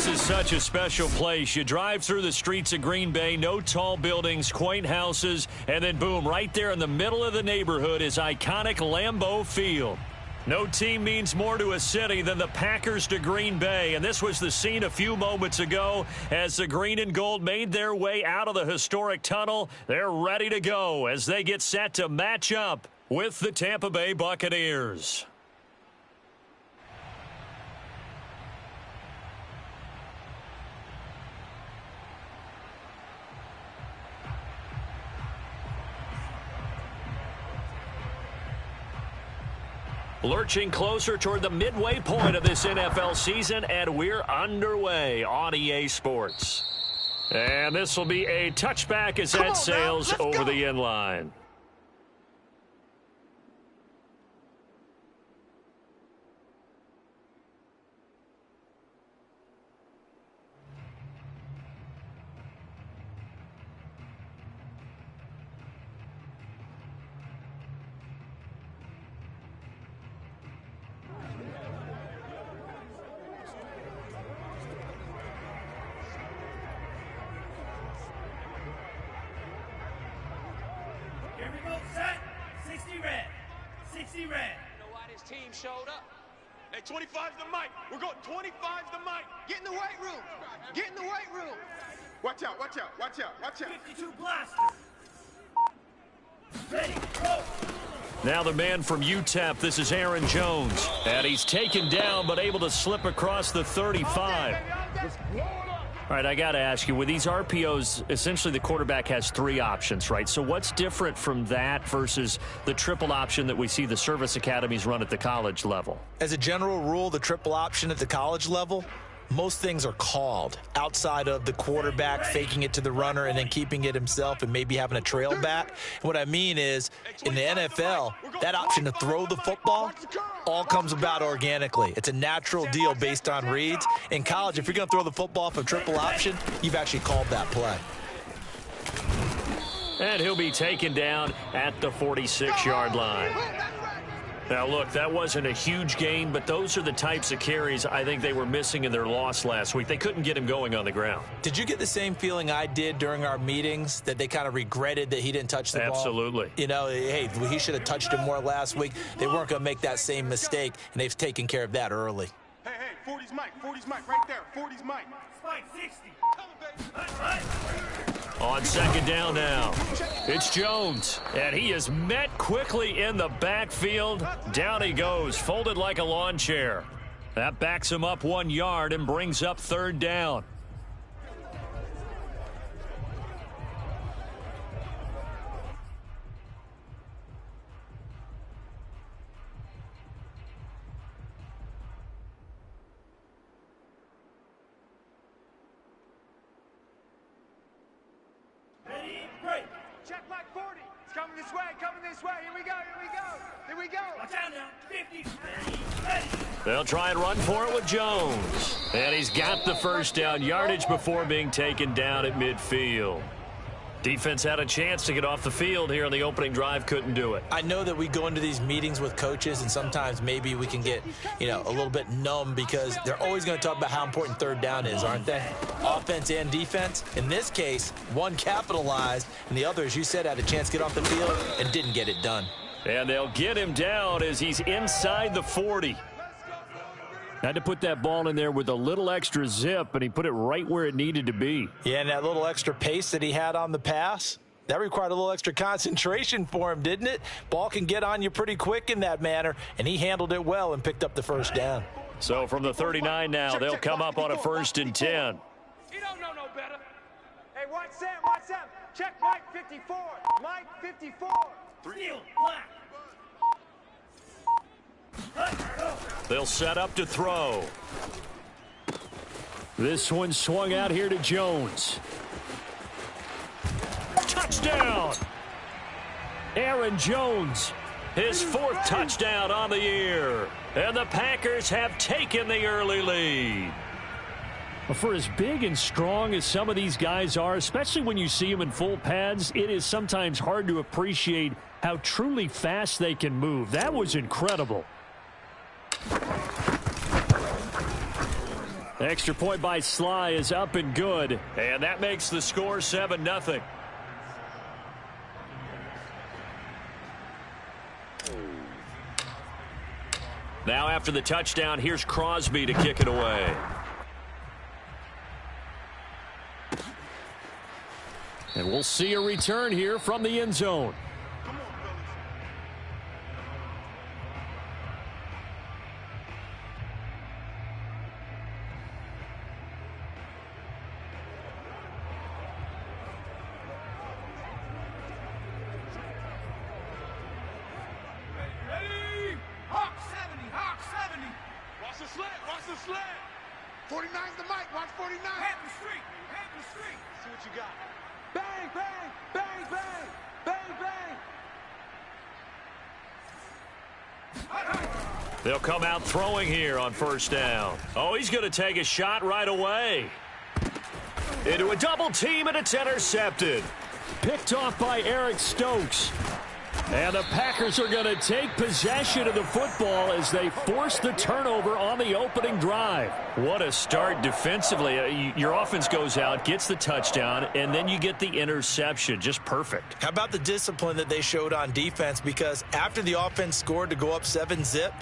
is such a special place. You drive through the streets of Green Bay, no tall buildings, quaint houses, and then boom, right there in the middle of the neighborhood is iconic Lambeau Field. No team means more to a city than the Packers to Green Bay, and this was the scene a few moments ago as the green and gold made their way out of the historic tunnel. They're ready to go as they get set to match up with the Tampa Bay Buccaneers. Lurching closer toward the midway point of this NFL season, and we're underway on EA Sports. And this will be a touchback as that sails over the end line. Team showed up. Hey, 25's the mic. We're going 25's the mic. Get in the weight room. Get in the weight room. Watch out, watch out, watch out, watch out. 52 blasters. Ready, go. Now the man from UTEP, this is Aaron Jones. And he's taken down but able to slip across the 35. All right, I got to ask you, with these RPOs, essentially the quarterback has three options, right? So what's different from that versus the triple option that we see the service academies run at the college level? As a general rule, the triple option at the college level, most things are called outside of the quarterback faking it to the runner and then keeping it himself and maybe having a trail back. And what I mean is, in the NFL, that option to throw the football all comes about organically. It's a natural deal based on reads. In college, if you're going to throw the football for triple option, you've actually called that play. And he'll be taken down at the 46-yard line. Now, look, that wasn't a huge gain, but those are the types of carries I think they were missing in their loss last week. They couldn't get him going on the ground. Did you get the same feeling I did during our meetings, that they kind of regretted that he didn't touch the ball? Absolutely. You know, hey, he should have touched him more last week. They weren't going to make that same mistake, and they've taken care of that early. Hey, 40's Mike, right there, 40's Mike. Spike 60. On second down now, it's Jones, and he is met quickly in the backfield. Down he goes, folded like a lawn chair. That backs him up 1 yard and brings up third down. Check Mike 40. It's coming this way, Here we go. Watch out now. 50. Ready. They'll try and run for it with Jones. And he's got the first down yardage before being taken down at midfield. Defense had a chance to get off the field here on the opening drive, couldn't do it. I know that we go into these meetings with coaches, and sometimes maybe we can get, a little bit numb because they're always going to talk about how important third down is, aren't they? Offense and defense. In this case, one capitalized, and the other, as you said, had a chance to get off the field and didn't get it done. And they'll get him down as he's inside the 40. Had to put that ball in there with a little extra zip, and he put it right where it needed to be. Yeah, and that little extra pace that he had on the pass, that required a little extra concentration for him, didn't it? Ball can get on you pretty quick in that manner, and he handled it well and picked up the first down. So from the 39 now, they'll come up on a 1st and 10. You don't know no better. Hey, watch Sam. Check Mike 54. Mike 54. Steel, black. They'll set up to throw. This one swung out here to Jones. Touchdown! Aaron Jones, his 4th touchdown on the year. And the Packers have taken the early lead. For as big and strong as some of these guys are, especially when you see them in full pads, it is sometimes hard to appreciate how truly fast they can move. That was incredible. Extra point by Sly is up and good. And that makes the score 7-0. Now after the touchdown, here's Crosby to kick it away. And we'll see a return here from the end zone. Watch the slant. 49's the mic. Watch 49. Head the street. Head the street. See what you got. Bang, bang, bang, bang, bang. They'll come out throwing here on first down. Oh, he's going to take a shot right away. Into a double team, and it's intercepted. Picked off by Eric Stokes. And the Packers are going to take possession of the football as they force the turnover on the opening drive. What a start defensively. Your offense goes out, gets the touchdown, and then you get the interception. Just perfect. How about the discipline that they showed on defense? Because after the offense scored to go up 7-zip,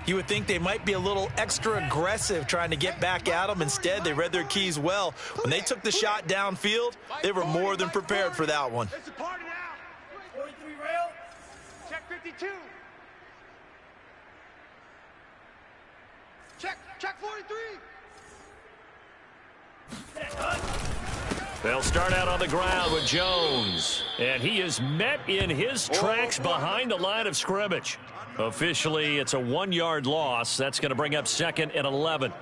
you would think they might be a little extra aggressive trying to get back at them. Instead, they read their keys well. When they took the shot downfield, they were more than prepared for that one. It's a party now. 43 rail. Check 52. Check 43. They'll start out on the ground with Jones. And he is met in his tracks behind the line of scrimmage. Officially, it's a 1-yard loss. That's going to bring up 2nd and 11.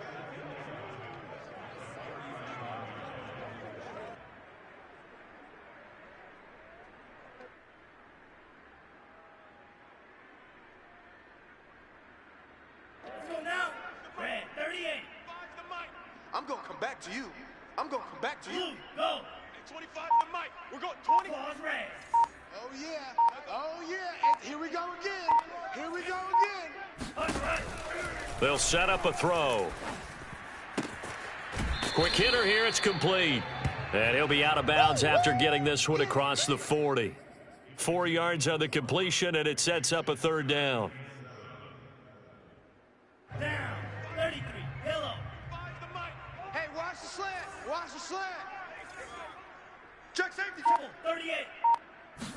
I'm going to come back to you. I'm going to come back to you. Blue, go. At 25 the mic. We're going 20. Pause red. Oh, yeah. Oh, yeah. And here we go again. Here we go again. They'll set up a throw. Quick hitter here. It's complete. And he'll be out of bounds after getting this one across the 40. 4 yards on the completion, and it sets up a 3rd down. Down. 33. Pillow. Hey, watch the slant. Watch the slant. Check safety. 38.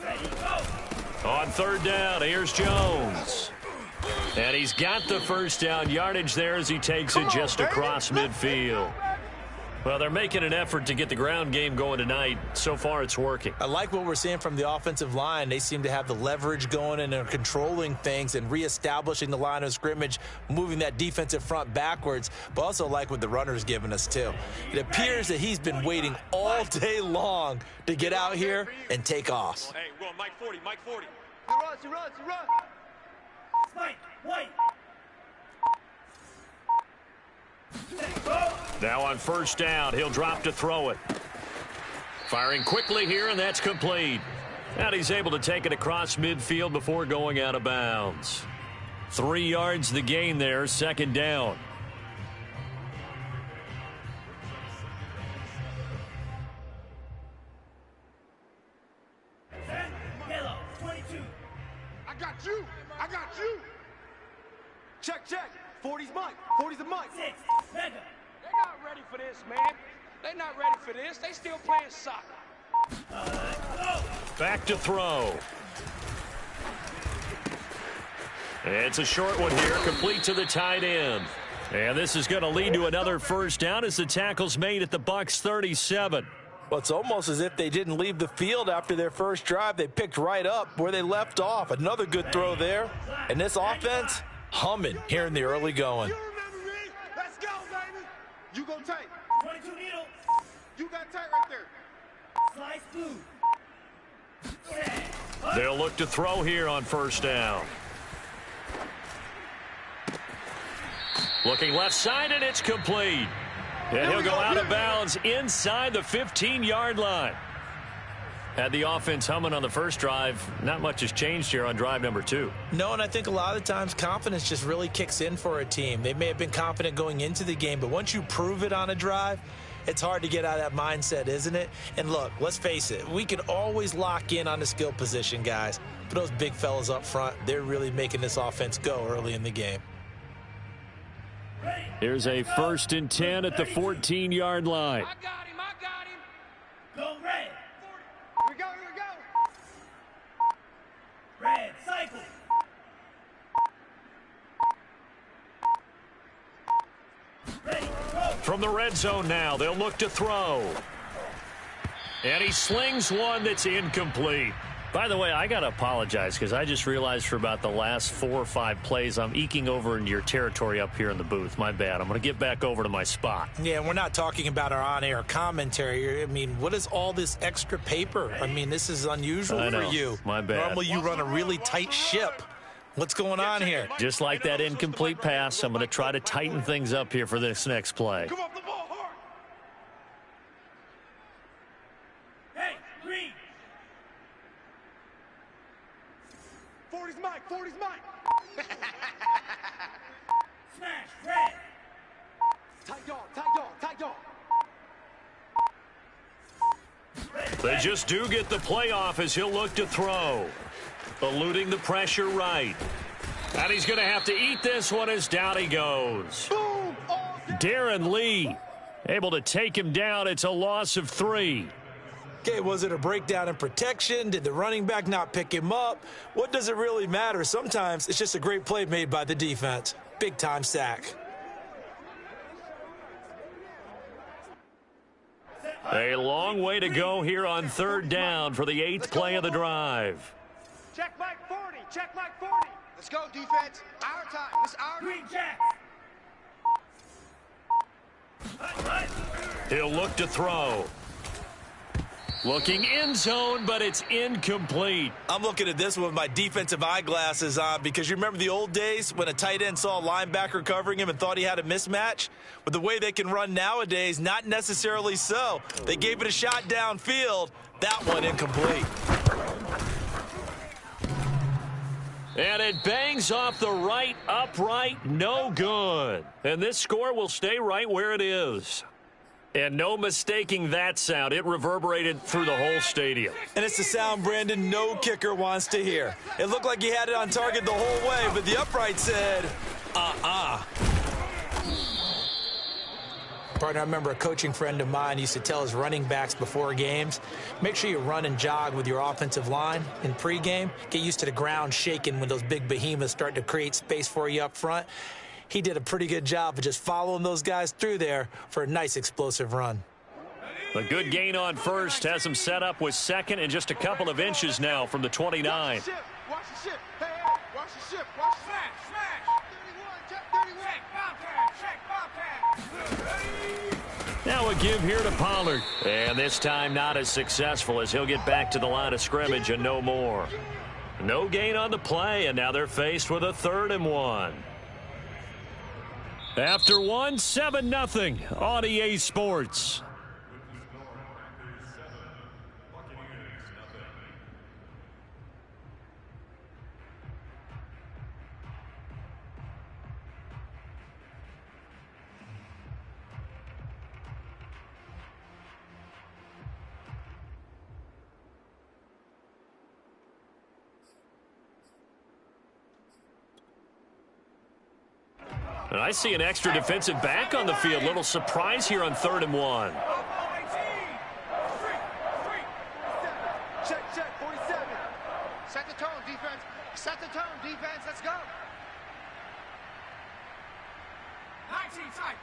Ready, go. On 3rd down, here's Jones. And he's got the first down yardage there as he takes it just across midfield. Well, they're making an effort to get the ground game going tonight. So far, it's working. I like what we're seeing from the offensive line. They seem to have the leverage going and are controlling things and reestablishing the line of scrimmage, moving that defensive front backwards, but also like what the runner's giving us, too. It appears that he's been waiting all day long to get out here and take off. Hey, we're going Mike 40, Mike 40. He runs. Spike. White. Now on first down, he'll drop to throw it. Firing quickly here, and that's complete. And he's able to take it across midfield before going out of bounds. 3 yards the gain there, 2nd down. Yellow. 22. I got you. Check. 40's Mike. 40's the Mike. 6. Mega. They're not ready for this, man. They're not ready for this. They still playing soccer. Back to throw. It's a short one here, complete to the tight end. And this is going to lead to another first down as the tackle's made at the Bucs 37. Well, it's almost as if they didn't leave the field after their first drive. They picked right up where they left off. Another good throw there. And this offense, humming here in the early going. You remember me? Let's go, baby. You go tight. 22 needle. You got tight right there. Slice blue. They'll look to throw here on first down. Looking left side, and it's complete. And he'll go out of bounds inside the 15-yard line. Had the offense humming on the first drive. Not much has changed here on drive number 2. No, and I think a lot of times confidence just really kicks in for a team. They may have been confident going into the game, but once you prove it on a drive, it's hard to get out of that mindset, isn't it? And look, let's face it, we can always lock in on the skill position, guys. But those big fellas up front, they're really making this offense go early in the game. Here's a 1st and 10 at the 14-yard line. I got him. Go red. Here we go. Red, cycle. Ready, go. From the red zone now, they'll look to throw. And he slings one that's incomplete. By the way, I got to apologize because I just realized for about the last 4 or 5 plays, I'm eking over into your territory up here in the booth. My bad. I'm going to get back over to my spot. Yeah, we're not talking about our on-air commentary. I mean, what is all this extra paper? I mean, this is unusual for you. My bad. Normally you run a really tight ship. What's going on here? Just like that incomplete pass, I'm going to try to tighten things up here for this next play. Come off the ball hard. Hey, green. 40's Mike. Smash, red. Tight dog. They just do get the play off as he'll look to throw. Eluding the pressure right. And he's going to have to eat this one as down he goes. Boom. Darren Lee able to take him down. It's a loss of 3. Okay, was it a breakdown in protection? Did the running back not pick him up? What does it really matter? Sometimes it's just a great play made by the defense. Big-time sack. A long way to go here on 3rd down for the 8th play of the drive. Check Mike 40. Let's go, defense. Our time. It's our Green jack. He'll look to throw. Looking end zone, but it's incomplete. I'm looking at this one with my defensive eyeglasses on because you remember the old days when a tight end saw a linebacker covering him and thought he had a mismatch? With the way they can run nowadays, not necessarily so. They gave it a shot downfield. That one incomplete. And it bangs off the right upright, no good. And this score will stay right where it is. And no mistaking that sound. It reverberated through the whole stadium. And it's the sound, Brandon, no kicker wants to hear. It looked like he had it on target the whole way, but the upright said, Partner, I remember a coaching friend of mine used to tell his running backs before games, make sure you run and jog with your offensive line in pregame. Get used to the ground shaking when those big behemoths start to create space for you up front. He did a pretty good job of just following those guys through there for a nice explosive run. A good gain on 1st has him set up with 2nd and just a couple of inches now from the 29. Watch the ship. Hey, watch the ship. Smash. 31. Check Bobcat. Now a give here to Pollard. And this time not as successful as he'll get back to the line of scrimmage and no more. No gain on the play, and now they're faced with a 3rd and 1. After 1, 7-0 on EA Sports. And I see an extra defensive back on the field. Little surprise here on 3rd and 1. Check, 47. Set the tone, defense. Let's go. 19 tight.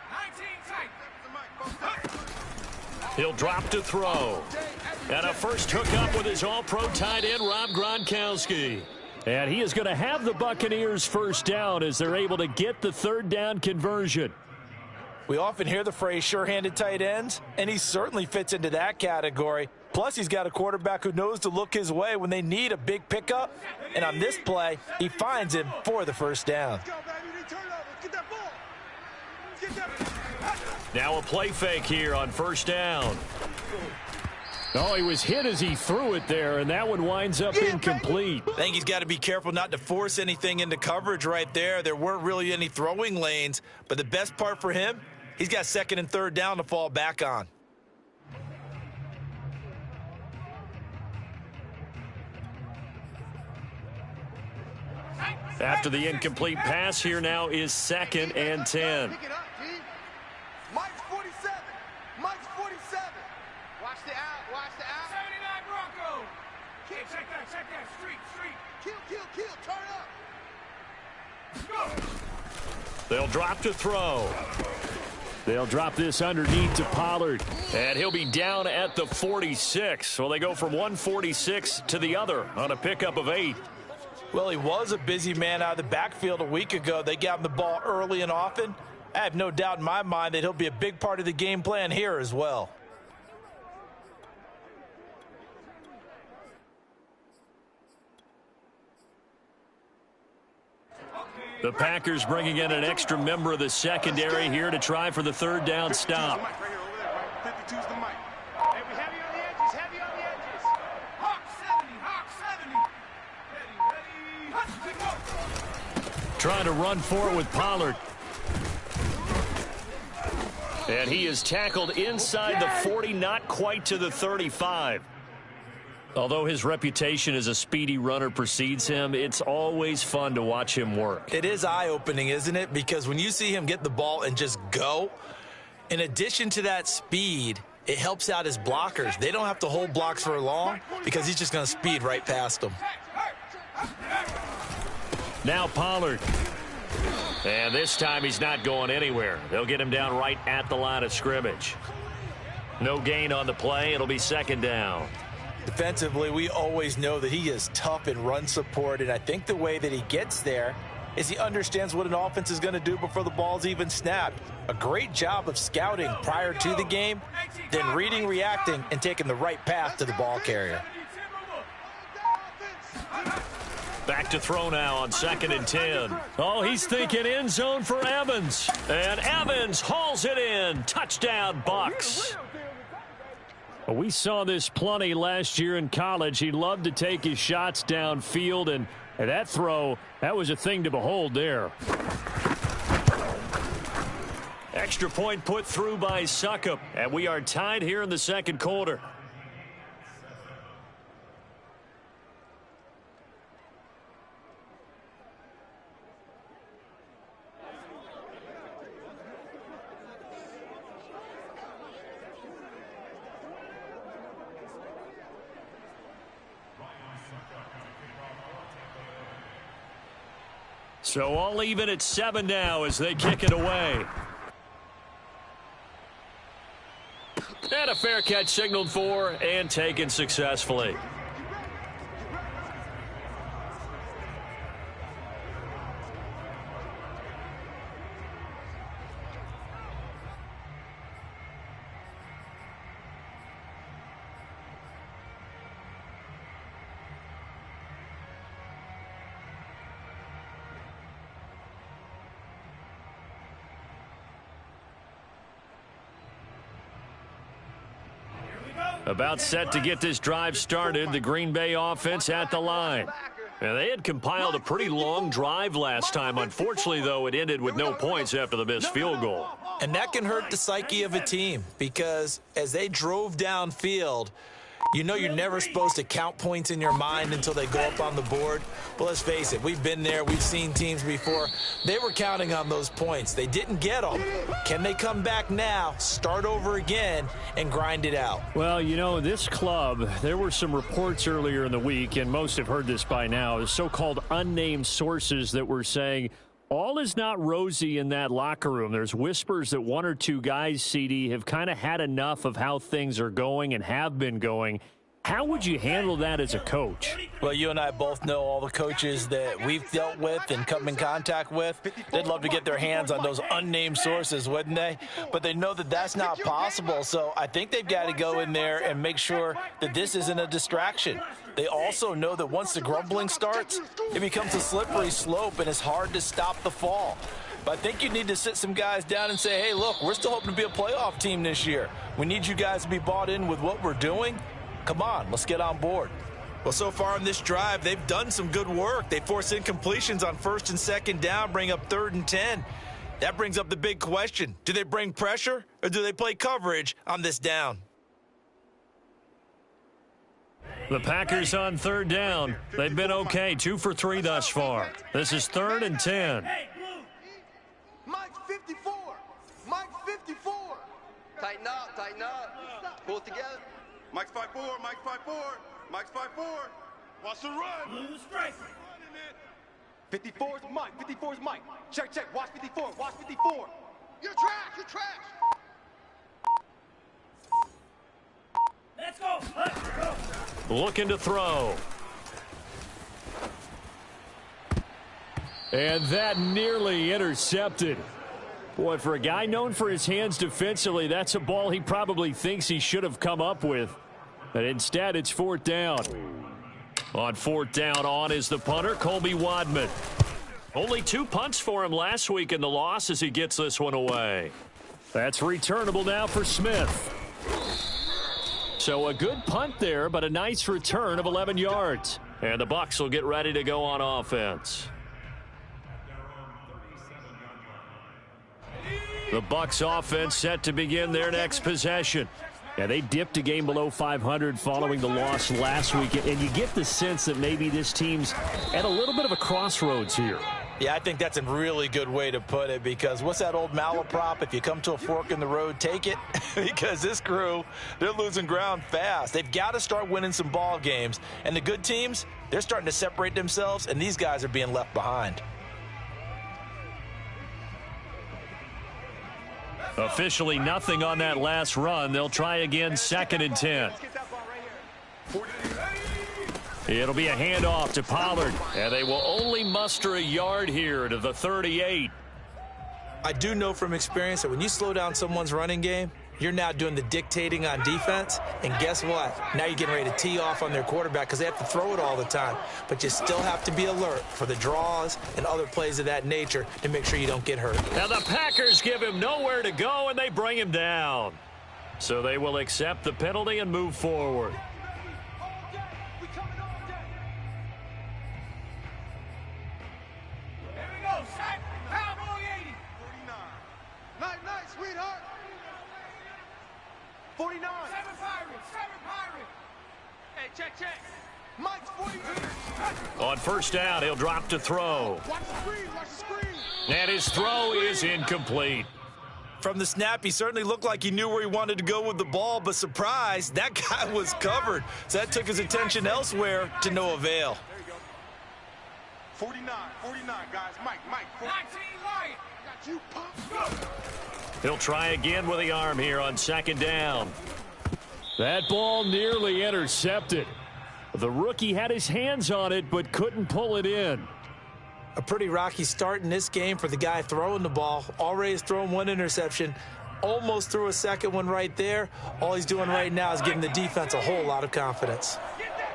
He'll drop to throw. And a first hookup with his all-pro tight end, Rob Gronkowski. And he is going to have the Buccaneers 1st down as they're able to get the 3rd down conversion. We often hear the phrase sure-handed tight ends, and he certainly fits into that category. Plus, he's got a quarterback who knows to look his way when they need a big pickup. And on this play, he finds him for the 1st down. Let's go, baby. Turn over. Get that ball. Get that. Now a play fake here on 1st down. Oh, he was hit as he threw it there, and that one winds up incomplete. I think he's got to be careful not to force anything into coverage right there. There weren't really any throwing lanes, but the best part for him, he's got second and third down to fall back on. After the incomplete pass, here now is 2nd and 10. Pick it up, G. Mike's 47. Mike's 47. Watch the out. Watch the out. 79 Bronco. Kid, check that. Street. Kill. Turn up. Go. They'll drop to throw. They'll drop this underneath to Pollard, and he'll be down at the 46. Well, they go from 146 to the other on a pickup of 8. Well, he was a busy man out of the backfield a week ago. They got him the ball early and often. I have no doubt in my mind that he'll be a big part of the game plan here as well. The Packers bringing in an extra member of the secondary here to try for the third down stop. 52's the mic. Hey, we heavy on the edges. Hawk 70. Ready. Go. Trying to run for it with Pollard. And he is tackled inside the 40, not quite to the 35. Although his reputation as a speedy runner precedes him, it's always fun to watch him work. It is eye-opening, isn't it? Because when you see him get the ball and just go, in addition to that speed, it helps out his blockers. They don't have to hold blocks for long because he's just going to speed right past them. Now Pollard. And this time he's not going anywhere. They'll get him down right at the line of scrimmage. No gain on the play. It'll be 2nd down. Defensively, we always know that he is tough in run support, and I think the way that he gets there is he understands what an offense is going to do before the ball's even snapped. A great job of scouting prior to the game, then reading, reacting, and taking the right path to the ball carrier. Back to throw now on 2nd and 10. Oh, he's thinking end zone for Evans. And Evans hauls it in. Touchdown, Bucks. Well, we saw this plenty last year in college. He loved to take his shots downfield, and that throw, that was a thing to behold there. Extra point put through by Succop, and we are tied here in the 2nd quarter. So all even at 7 now as they kick it away. And a fair catch signaled for and taken successfully. About set to get this drive started, the Green Bay offense at the line. Now, they had compiled a pretty long drive last time. Unfortunately, though, it ended with no points after the missed field goal. And that can hurt the psyche of a team because as they drove downfield, you know you're never supposed to count points in your mind until they go up on the board. But let's face it, we've been there. We've seen teams before. They were counting on those points. They didn't get them. Can they come back now, start over again, and grind it out? Well, you know, this club, there were some reports earlier in the week, and most have heard this by now, the so-called unnamed sources that were saying all is not rosy in that locker room. There's whispers that one or two guys, CD, have kind of had enough of how things are going and have been going. How would you handle that as a coach? Well, you and I both know all the coaches that we've dealt with and come in contact with. They'd love to get their hands on those unnamed sources, wouldn't they? But they know that that's not possible, so I think they've got to go in there and make sure that this isn't a distraction. They also know that once the grumbling starts, it becomes a slippery slope and it's hard to stop the fall. But I think you need to sit some guys down and say, hey, look, we're still hoping to be a playoff team this year. We need you guys to be bought in with what we're doing. Come on, let's get on board. Well, so far in this drive, they've done some good work. They force incompletions on 1st and 2nd down, bring up 3rd and 10. That brings up the big question. Do they bring pressure or do they play coverage on this down? The Packers on 3rd down. They've been okay, 2 for 3 thus far. This is 3rd and 10. Mike 54. Mike 54. Tighten up, tighten up. Pull it together. Mike's 5-4. Mike's 5-4. Mike's 5-4. Watch the run. Blue strike. 54 is Mike. 54 is Mike. Check, check. Watch 54. Watch 54. You're trash. You're trash. Let's go. Let's go. Looking to throw. And that nearly intercepted. Boy, for a guy known for his hands defensively, that's a ball he probably thinks he should have come up with. But instead, it's 4th down. On 4th down, on is the punter, Colby Wadman. Only 2 punts for him last week in the loss as he gets this one away. That's returnable now for Smith. So a good punt there, but a nice return of 11 yards. And the Bucs will get ready to go on offense. The Bucs offense set to begin their next possession. Yeah, they dipped a game below 500 following the loss last week, and you get the sense that maybe this team's at a little bit of a crossroads here. Yeah, I think that's a really good way to put it, because what's that old malaprop? If you come to a fork in the road, take it. Because this crew, they're losing ground fast. They've got to start winning some ball games. And the good teams, they're starting to separate themselves, and these guys are being left behind. Officially nothing on that last run. They'll try again, 2nd and 10. It'll be a handoff to Pollard, and they will only muster a yard here to the 38. I do know from experience that when you slow down someone's running game, you're now doing the dictating on defense, and guess what? Now you're getting ready to tee off on their quarterback because they have to throw it all the time. But you still have to be alert for the draws and other plays of that nature to make sure you don't get hurt. Now the Packers give him nowhere to go, and they bring him down. So they will accept the penalty and move forward. Here we go, sack. Cowboy 80. 49. Night, night, sweetheart. 49. 7 Pirates. 7 Pirates. Hey, check, check. Mike's 42. On 1st down, he'll drop to throw. Watch the screen. Watch the screen. And his throw is incomplete. From the snap, he certainly looked like he knew where he wanted to go with the ball, but surprise, that guy was covered. So that took his attention elsewhere to no avail. There you go. 49. 49, guys. Mike. 19 Lion. Got you, pump. He'll try again with the arm here on 2nd down. That ball nearly intercepted. The rookie had his hands on it but couldn't pull it in. A pretty rocky start in this game for the guy throwing the ball. Already has thrown 1 interception. Almost threw a second one right there. All he's doing right now is giving the defense a whole lot of confidence. Get that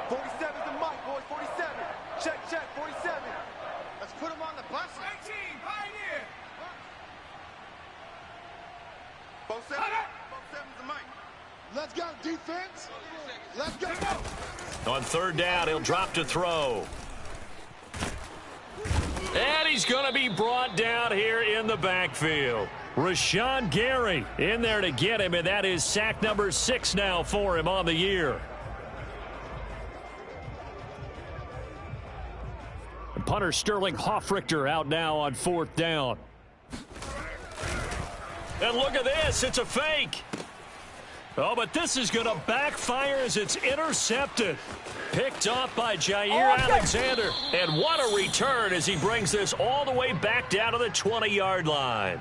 quarterback. 47 to Mike, boys. 47. Check, 47. Let's put him on the bus. 19 Pioneer. Both 7. Both 7 to Mike. Let's go, defense. Let's go. On 3rd down, he'll drop to throw. And he's going to be brought down here in the backfield. Rashawn Gary in there to get him, and that is sack number 6 now for him on the year. And punter Sterling Hoffrichter out now on 4th down. And look at this, it's a fake. Oh, but this is going to backfire as it's intercepted. Picked off by Jair Alexander. And what a return as he brings this all the way back down to the 20-yard line.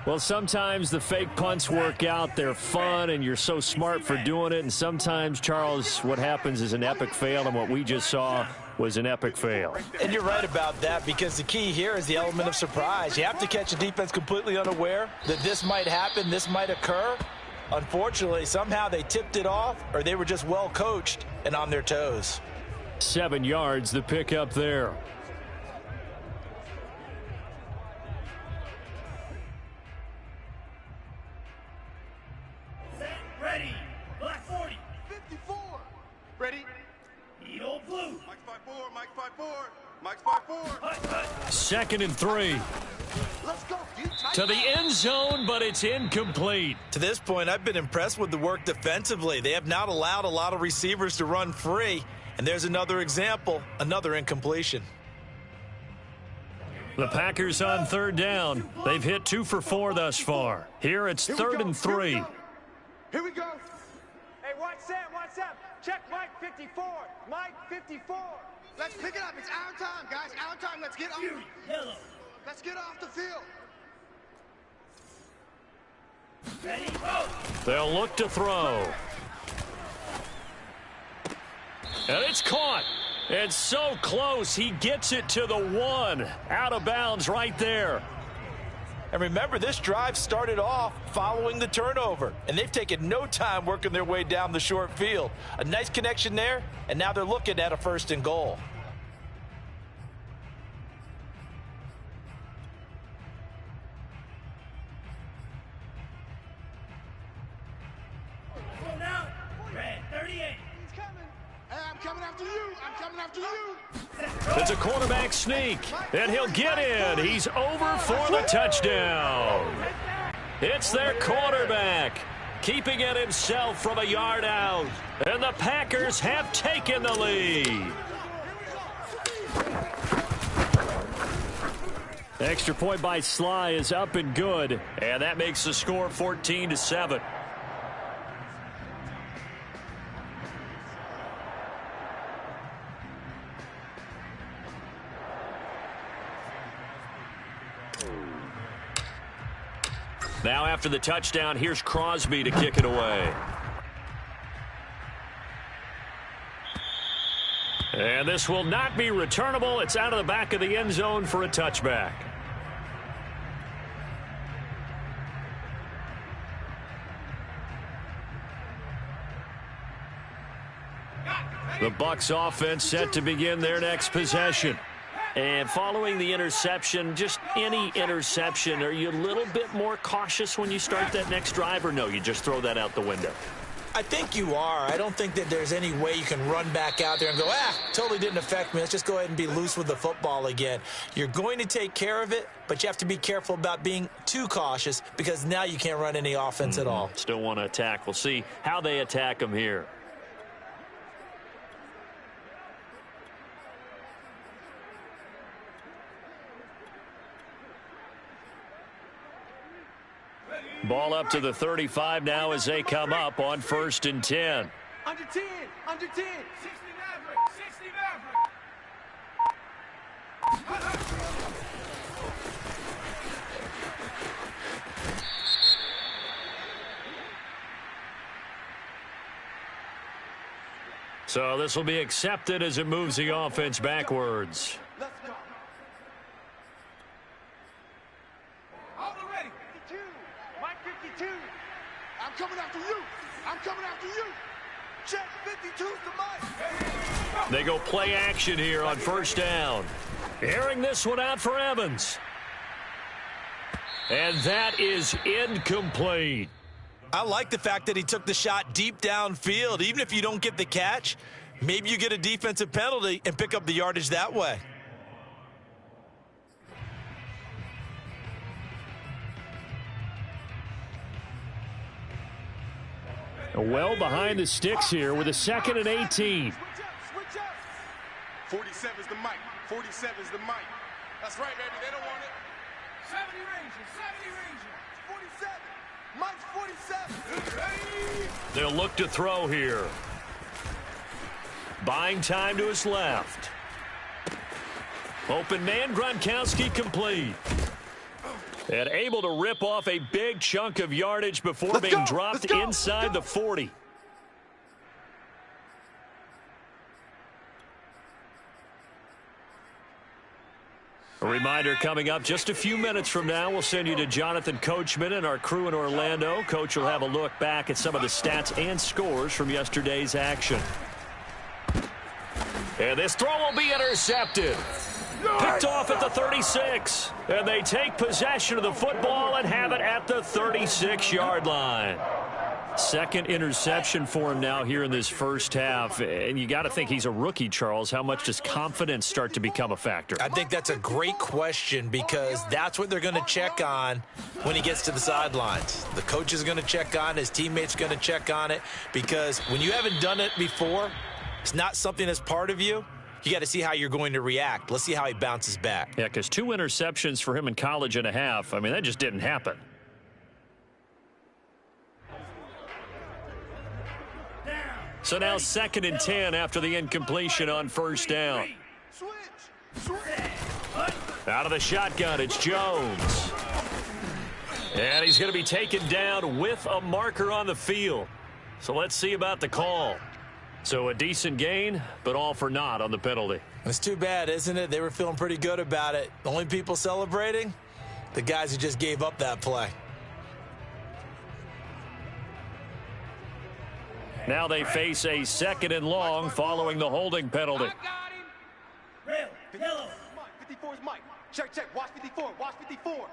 Well, sometimes the fake punts work out. They're fun, and you're so smart for doing it. And sometimes, Charles, what happens is an epic fail, and what we just saw was an epic fail. And you're right about that, because the key here is the element of surprise. You have to catch a defense completely unaware that this might happen, this might occur. Unfortunately, somehow they tipped it off, or they were just well coached and on their toes. 7 yards, the pickup there. Set, ready. Flags 5-4. 2nd and 3. Let's go, dude. To the end zone, but it's incomplete. To this point, I've been impressed with the work defensively. They have not allowed a lot of receivers to run free. And there's another example, another incompletion. The Packers on 3rd down. They've hit 2 for 4 thus far. Here it's 3rd and 3. Here we go. Hey, watch Sam, watch Sam. Check Mike 54. Mike 54. Let's pick it up. It's our time, guys. Our time. Let's get off. Let's get off the field. They'll look to throw. And it's caught. It's so close. He gets it to the 1. Out of bounds right there. And remember, this drive started off following the turnover. And they've taken no time working their way down the short field. A nice connection there, and now they're looking at a 1st and goal. Coming after you. I'm coming after you. It's a quarterback sneak, and he'll get in. He's over for the touchdown. It's their quarterback, keeping it himself from a yard out. And the Packers have taken the lead. Extra point by Sly is up and good, and that makes the score 14-7. Now after the touchdown, here's Crosby to kick it away. And this will not be returnable. It's out of the back of the end zone for a touchback. The Bucs offense set to begin their next possession. And following the interception, just any interception, are you a little bit more cautious when you start that next drive, or no, you just throw that out the window? I think you are. I don't think that there's any way you can run back out there and go, totally didn't affect me. Let's just go ahead and be loose with the football again. You're going to take care of it, but you have to be careful about being too cautious because now you can't run any offense at all. Still want to attack. We'll see how they attack them here. Ball up to the 35 now as they come up on 1st and 10. Under 10, under 10. 60 Maverick, 60 Maverick. So this will be accepted as it moves the offense backwards. Let's go. All the ready. 52. Mike 52. I'm coming after you. I'm coming after you. Check 52's the Mike. They go play action here on 1st down. Airing this one out for Evans. And that is incomplete. I like the fact that he took the shot deep downfield. Even if you don't get the catch, maybe you get a defensive penalty and pick up the yardage that way. Well behind the sticks here with a 2nd and 18. Switch up. 47 is the mic. 47 is the mic. That's right, baby. They don't want it. 70 Ranger, 47. Mike's 47. They'll look to throw here. Buying time to his left. Open man, Gronkowski complete. And able to rip off a big chunk of yardage before being dropped inside the 40. A reminder coming up just a few minutes from now, we'll send you to Jonathan Coachman and our crew in Orlando. Coach will have a look back at some of the stats and scores from yesterday's action. And this throw will be intercepted. Picked off at the 36. And they take possession of the football and have it at the 36-yard line. Second interception for him now here in this first half. And you got to think he's a rookie, Charles. How much does confidence start to become a factor? I think that's a great question because that's what they're going to check on when he gets to the sidelines. The coach is going to check on it. His teammates are going to check on it because when you haven't done it before, it's not something that's part of you. You got to see how you're going to react. Let's see how he bounces back. Yeah, because 2 interceptions for him in college and a half. I mean, that just didn't happen. So now 2nd and 10 after the incompletion on first down. Out of the shotgun, it's Jones. And he's going to be taken down with a marker on the field. So let's see about the call. So a decent gain, but all for naught on the penalty. It's too bad, isn't it? They were feeling pretty good about it. The only people celebrating, the guys who just gave up that play. Now they face a 2nd and long following the holding penalty. Real, yellow. 54 is Mike. Check. Watch 54. Watch 54.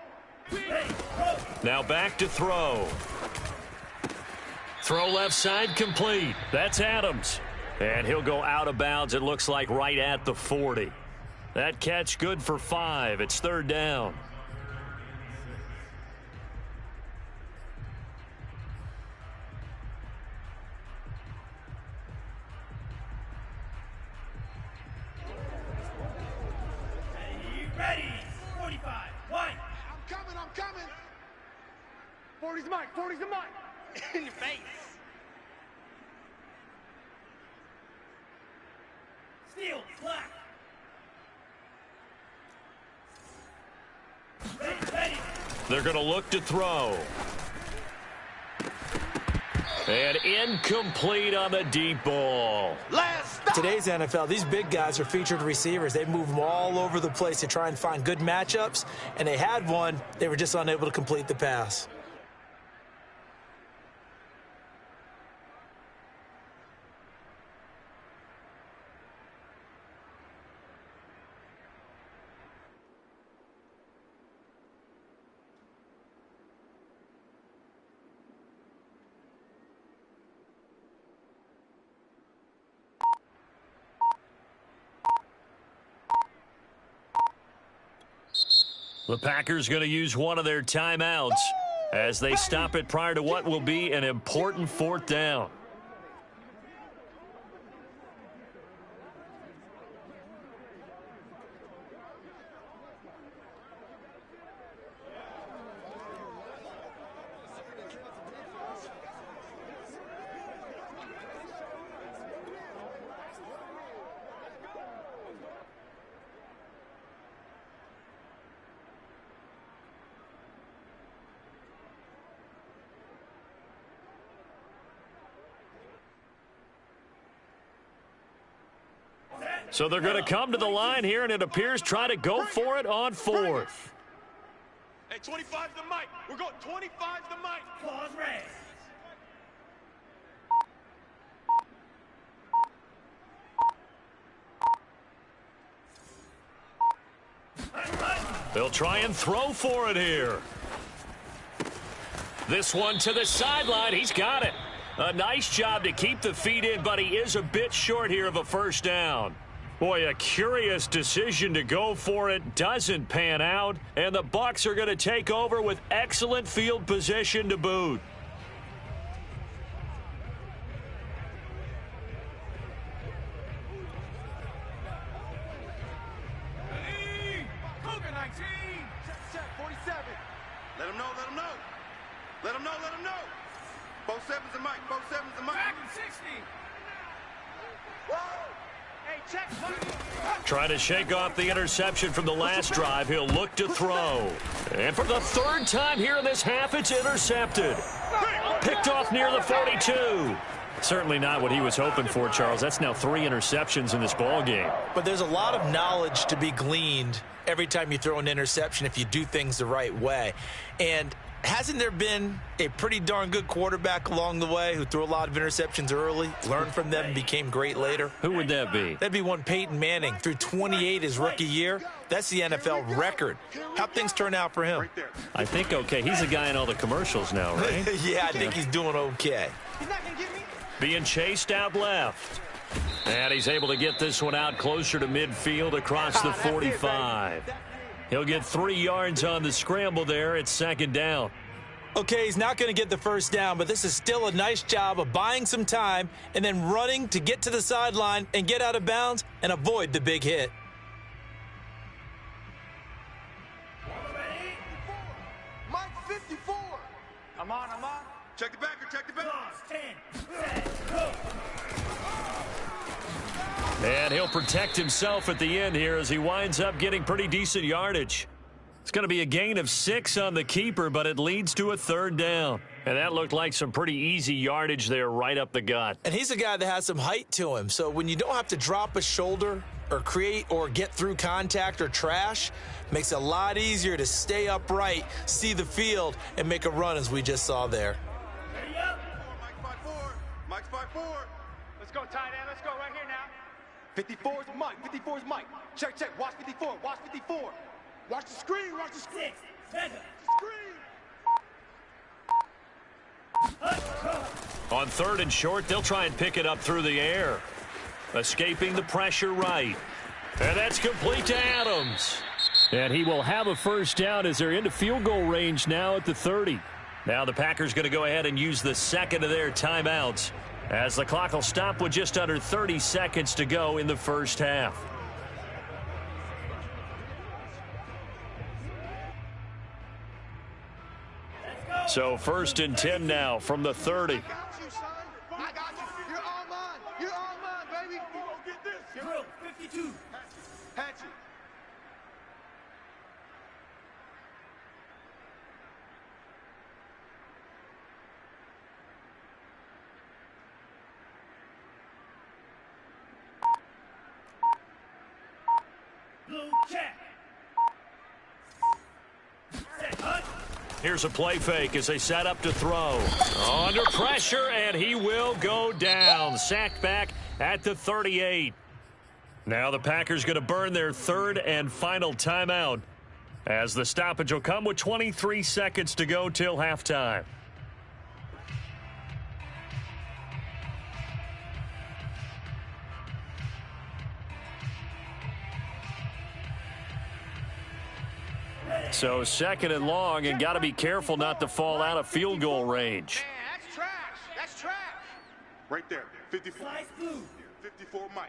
Now back to throw. Throw left side complete. That's Adams. And he'll go out of bounds, it looks like, right at the 40. That catch good for 5. It's 3rd down. Ready. 45. White. I'm coming. 40's Mike. 40's the Mike. In your face. Steal. Black. Ready. They're going to look to throw. And incomplete on the deep ball. Last stop. Today's NFL, these big guys are featured receivers. They move them all over the place to try and find good matchups, and they had one. They were just unable to complete the pass. The Packers going to use one of their timeouts as they stop it prior to what will be an important 4th down. So they're going to come to the line here, and it appears try to go for it on 4th. Hey, 25 the mic. We're going 25 the mic. Pause red. They'll try and throw for it here. This one to the sideline. He's got it. A nice job to keep the feet in, but he is a bit short here of a 1st down. Boy, a curious decision to go for it. Doesn't pan out, and the Bucs are going to take over with excellent field position to boot. Cougar 19. Check. 47. Let him know. Let him know. 47's a mic. 47's a mic. Dragon 60. Woo! Hey, check. Trying to shake off the interception from the last drive. He'll look to throw. And for the 3rd time here in this half, it's intercepted. Picked off near the 42. Certainly not what he was hoping for, Charles. That's now 3 interceptions in this ball game. But there's a lot of knowledge to be gleaned every time you throw an interception if you do things the right way. And hasn't there been a pretty darn good quarterback along the way who threw a lot of interceptions early, learned from them, and became great later? Who would that be? That'd be one Peyton Manning. Threw 28 his rookie year. That's the NFL record. How'd things turn out for him? I think okay. He's a guy in all the commercials now, right? Yeah, I think he's doing okay. Being chased out left. And he's able to get this one out closer to midfield across the 45. He'll get 3 yards on the scramble there. It's second down. Okay, he's not going to get the first down, but this is still a nice job of buying some time and then running to get to the sideline and get out of bounds and avoid the big hit. Mike 54. I'm on. Check the backer, check the backer. 10, And he'll protect himself at the end here as he winds up getting pretty decent yardage. It's going to be a gain of 6 on the keeper, but it leads to a third down. And that looked like some pretty easy yardage there right up the gut. And he's a guy that has some height to him, so when you don't have to drop a shoulder or create or get through contact or trash, makes it a lot easier to stay upright, see the field, and make a run as we just saw there. Mike's 5'4". Let's go, tight end. Let's go right here now. 54's Mike. 54's Mike. Check. Watch 54. Watch 54. Watch the screen. Watch the screen. Screen. On third and short, they'll try and pick it up through the air. Escaping the pressure right. And that's complete to Adams. And he will have a first down as they're into field goal range now at the 30. Now the Packers going to go ahead and use the second of their timeouts as the clock will stop with just under 30 seconds to go in the first half. So first and 10 now from the 30. I got you, son. I got you. You're all mine. You're all mine, baby. Get this. Drill, 52. Hatchet. Blue check. Set, hunt. Here's a play fake as they set up to throw. Under pressure, and he will go down. Sacked back at the 38. Now the Packers going to burn their third and final timeout as the stoppage will come with 23 seconds to go till halftime. So second and long, and got to be careful not to fall out of field goal range. Man, that's trash. That's trash. Right there. 54. Slice blue. 54 Mike.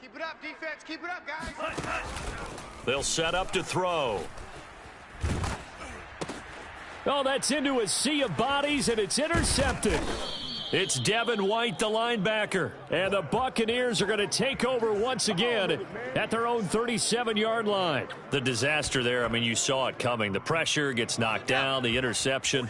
Keep it up, defense. Keep it up, guys. They'll set up to throw. Oh, that's into a sea of bodies, and it's intercepted. It's Devin White, the linebacker. And the Buccaneers are going to take over once again at their own 37-yard line. The disaster there, I mean, you saw it coming. The pressure gets knocked down, the interception.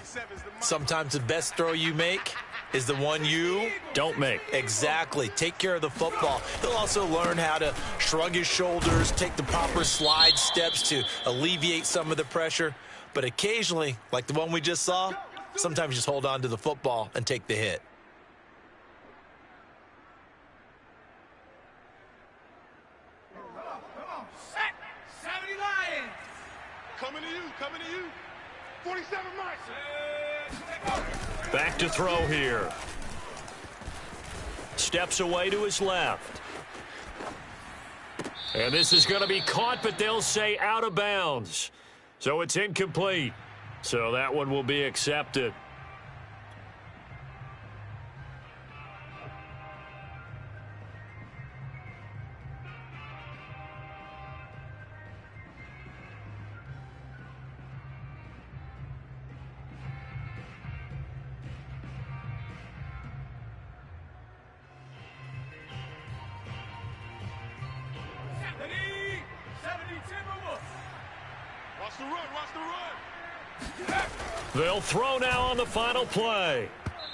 Sometimes the best throw you make is the one you don't make. Exactly. Take care of the football. He'll also learn how to shrug his shoulders, take the proper slide steps to alleviate some of the pressure. But occasionally, like the one we just saw, sometimes just hold on to the football and take the hit. Set. 70 Lions. Coming to you. Coming to you. 47 Mike. Back to throw here. Steps away to his left. And this is going to be caught, but they'll say out of bounds. So it's incomplete. So that one will be accepted. Watch the run. Watch the run. They'll throw now on the final play.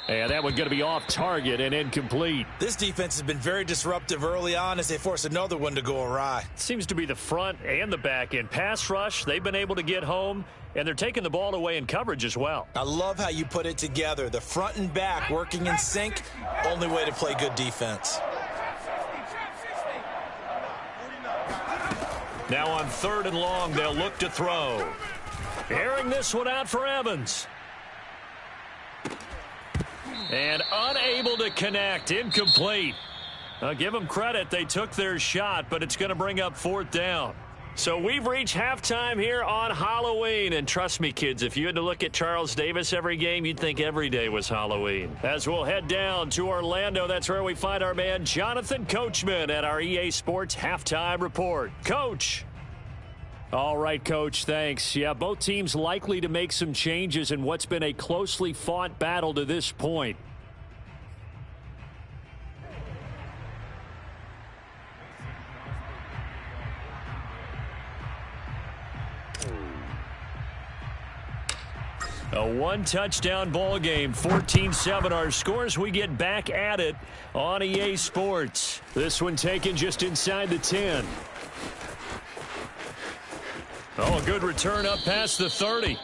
And that one going to be off target and incomplete. This defense has been very disruptive early on as they force another one to go awry. Seems to be the front and the back end pass rush. They've been able to get home. and they're taking the ball away in coverage as well. I love how you put it together. The front and back working in sync, only way to play good defense. Now on 3rd and long, they'll look to throw. Airing this one out for Evans. And unable to connect. Incomplete. I'll give them credit. They took their shot, but it's going to bring up 4th down. So we've reached halftime here on Halloween. And trust me, kids, if you had to look at Charles Davis every game, you'd think every day was Halloween. As we'll head down to Orlando, that's where we find our man Jonathan Coachman at our EA Sports Halftime Report. Coach. All right, Coach, thanks. Yeah, both teams likely to make some changes in what's been a closely fought battle to this point. A one-touchdown ball game, 14-7 our scores. We get back at it on EA Sports. This one taken just inside the 10. Oh, a good return up past the 30.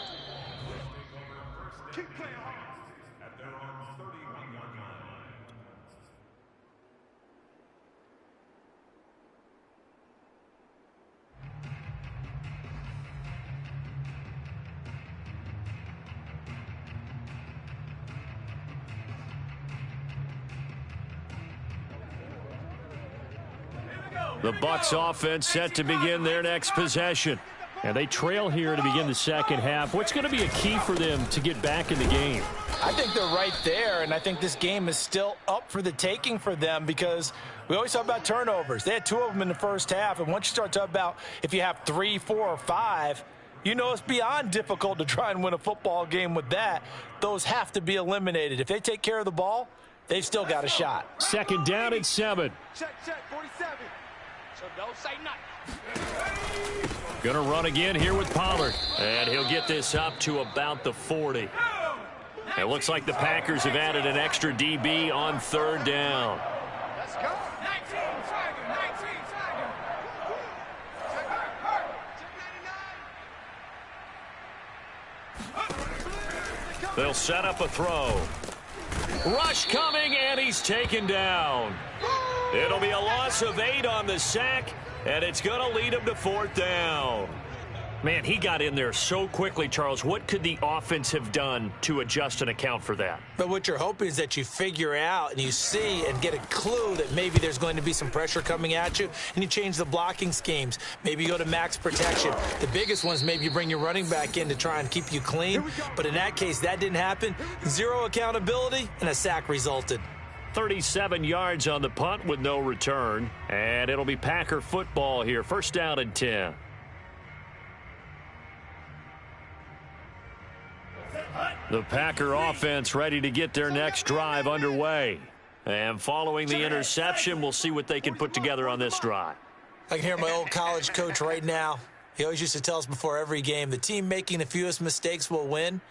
The Bucs offense set to begin their next possession. And they trail here to begin the second half. What's going to be a key for them to get back in the game? I think they're right there, and I think this game is still up for the taking for them because we always talk about turnovers. They had 2 of them in the first half, and once you start talking about if you have 3, 4, or 5, you know it's beyond difficult to try and win a football game with that. Those have to be eliminated. If they take care of the ball, they've still got a shot. 2nd down and 7. Check, 47. So don't say nothing. Going to run again here with Pollard. And he'll get this up to about the 40. It looks like the Packers have added an extra DB on 3rd down. Let's go. 19, They'll set up a throw. Rush coming, and he's taken down. It'll be a loss of 8 on the sack, and it's going to lead him to 4th down. Man, he got in there so quickly, Charles. What could the offense have done to adjust and account for that? But what you're hoping is that you figure out and you see and get a clue that maybe there's going to be some pressure coming at you, and you change the blocking schemes. Maybe you go to max protection. The biggest one is maybe you bring your running back in to try and keep you clean. But in that case, that didn't happen. 0 accountability, and a sack resulted. 37 yards on the punt with no return. And it'll be Packer football here. 1st down and 10. The Packer offense ready to get their next drive underway. And following the interception, we'll see what they can put together on this drive. I can hear my old college coach right now. He always used to tell us before every game, the team making the fewest mistakes will win.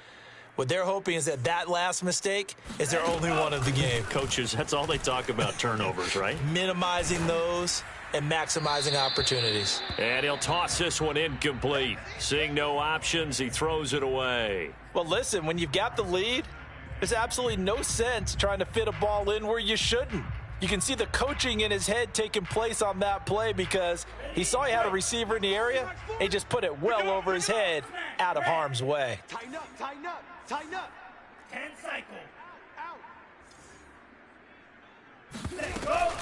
What they're hoping is that that last mistake is their only one of the game. Coaches, that's all they talk about, turnovers, right? Minimizing those and maximizing opportunities. And he'll toss this one incomplete. Seeing no options, he throws it away. Well, listen, when you've got the lead, there's absolutely no sense trying to fit a ball in where you shouldn't. You can see the coaching in his head taking place on that play because he saw he had a receiver in the area and he just put it well over his head out of harm's way. Tighten up, tighten up, tighten up. 10 cycle. Out. Let go.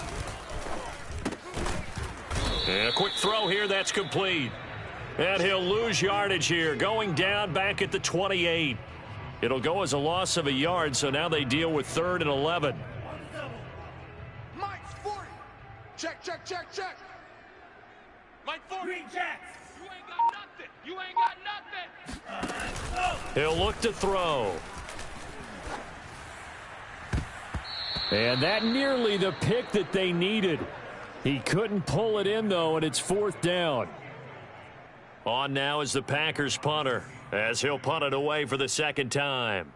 And a quick throw here, that's complete. And he'll lose yardage here, going down back at the 28. It'll go as a loss of a yard, so now they deal with 3rd and 11. Mike 40. Check, check, check, check. Mike 40. Green Jacks. You ain't got nothing. You ain't got nothing. He'll look to throw. And that nearly the pick that they needed. He couldn't pull it in, though, and it's 4th down. On now is the Packers punter, as he'll punt it away for the 2nd time.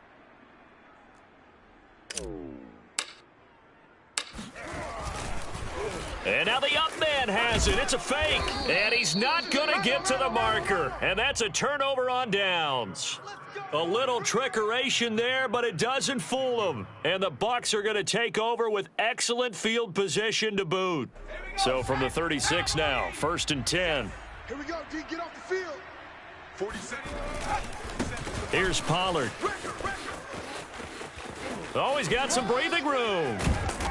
And now the up man has it. It's a fake. And he's not going to get to the marker. And that's a turnover on downs. A little trickeration there, but it doesn't fool them. And the Bucs are going to take over with excellent field position to boot. So from the 36 now, 1st and 10. Here we go, D. Get off the field. 40 seconds. Here's Pollard. Oh, he's got some breathing room.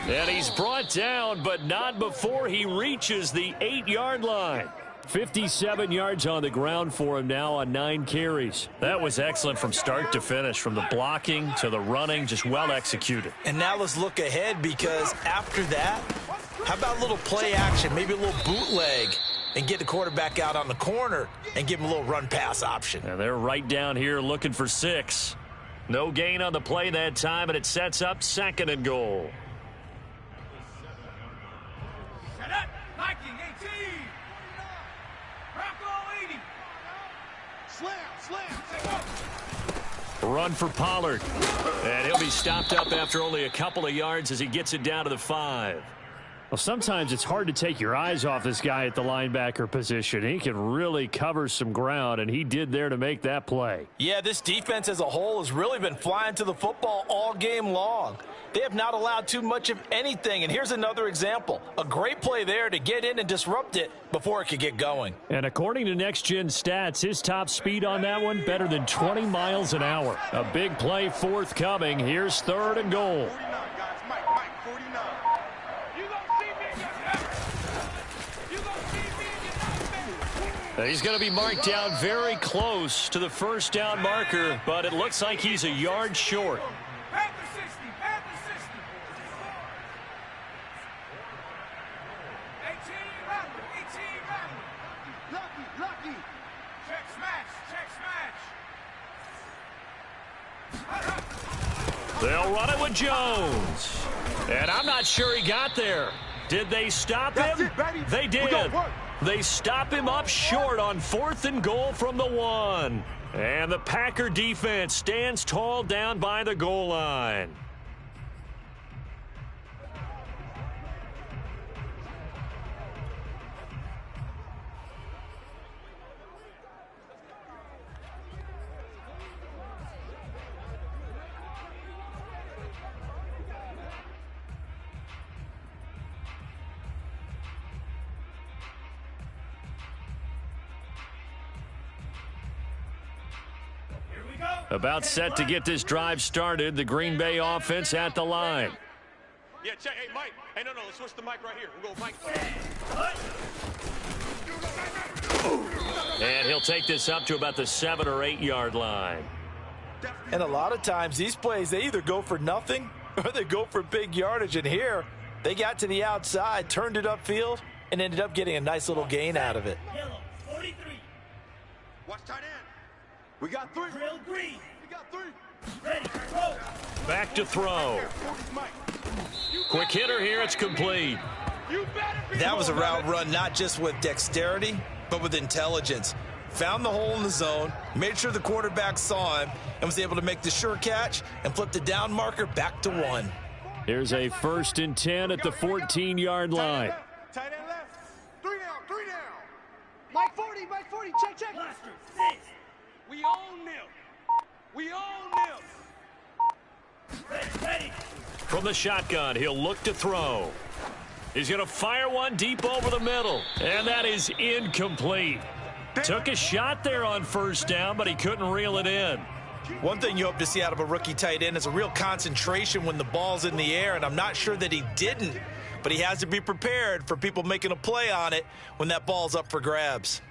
And he's brought down, but not before he reaches the 8-yard line. 57 yards on the ground for him now on 9 carries. That was excellent from start to finish, from the blocking to the running, just well executed. And now let's look ahead, because after that, how about a little play action, maybe a little bootleg, and get the quarterback out on the corner and give him a little run-pass option. And they're right down here looking for 6. No gain on the play that time, and it sets up 2nd and goal. Set up. Viking 18. Rocco 80. Slam. Run for Pollard. And he'll be stopped up after only a couple of yards as he gets it down to the 5. Well, sometimes it's hard to take your eyes off this guy at the linebacker position. He can really cover some ground, and he did there to make that play. Yeah, this defense as a whole has really been flying to the football all game long. They have not allowed too much of anything, and here's another example. A great play there to get in and disrupt it before it could get going. And according to Next Gen Stats, his top speed on that one, better than 20 miles an hour. A big play forthcoming. Here's 3rd and goal. 49, guys. Mike, 49. He's going to be marked down very close to the 1st down marker, but it looks like he's a yard short. Panther 60. Panther 60. 18 Rattler. 18 Rattler. Lucky. Check smash. They'll run it with Jones. And I'm not sure he got there. Did they stop him? They did. They stop him up short on 4th and goal from the 1. And the Packer defense stands tall down by the goal line. About set to get this drive started. The Green Bay offense at the line. Yeah, check. Hey, Mike. Hey, no. Let's switch the mic right here. We'll go, Mike. And he'll take this up to about the 7 or 8 yard line. And a lot of times these plays, they either go for nothing or they go for big yardage. And here, they got to the outside, turned it upfield, and ended up getting a nice little gain out of it. Yellow 43. Watch tight end. We got 3. Drill green. We got 3. Ready. Go. Back to throw. Quick hitter here. It's complete. That was a route run not just with dexterity, but with intelligence. Found the hole in the zone, made sure the quarterback saw him, and was able to make the sure catch and flip the down marker back to 1. Here's a 1st and 10 at the 14-yard line. Tight end left. 3 down. Mike 40. Check. Blaster 6. We own them. Ready. From the shotgun, he'll look to throw. He's going to fire one deep over the middle, and that is incomplete. Took a shot there on 1st down, but he couldn't reel it in. One thing you hope to see out of a rookie tight end is a real concentration when the ball's in the air, and I'm not sure that he didn't, but he has to be prepared for people making a play on it when that ball's up for grabs.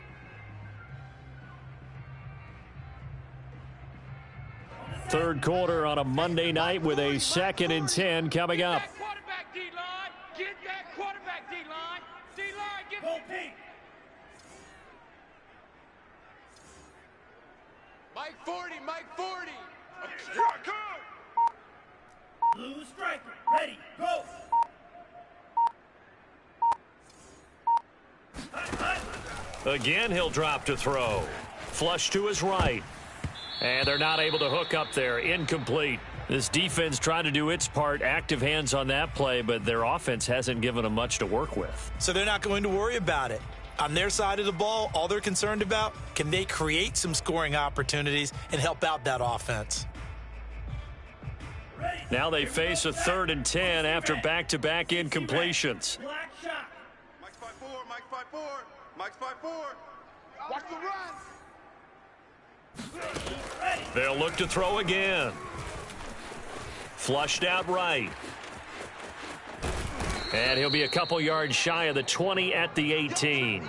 Third quarter on a Monday night with a 2nd and 10 coming up. Get that quarterback, D-line. D-line, get go pink. Mike 40. Blue striker. Ready. Go. Again, he'll drop to throw. Flush to his right. And they're not able to hook up there. Incomplete. This defense tried to do its part, active hands on that play, but their offense hasn't given them much to work with. So they're not going to worry about it. On their side of the ball, all they're concerned about, can they create some scoring opportunities and help out that offense? Now they face a 3rd and 10 after back-to-back incompletions. Mike's 5-4, Mike's 5-4, Mike's 5-4. Watch the run. They'll look to throw again. Flushed out right. And he'll be a couple yards shy of the 20 at the 18.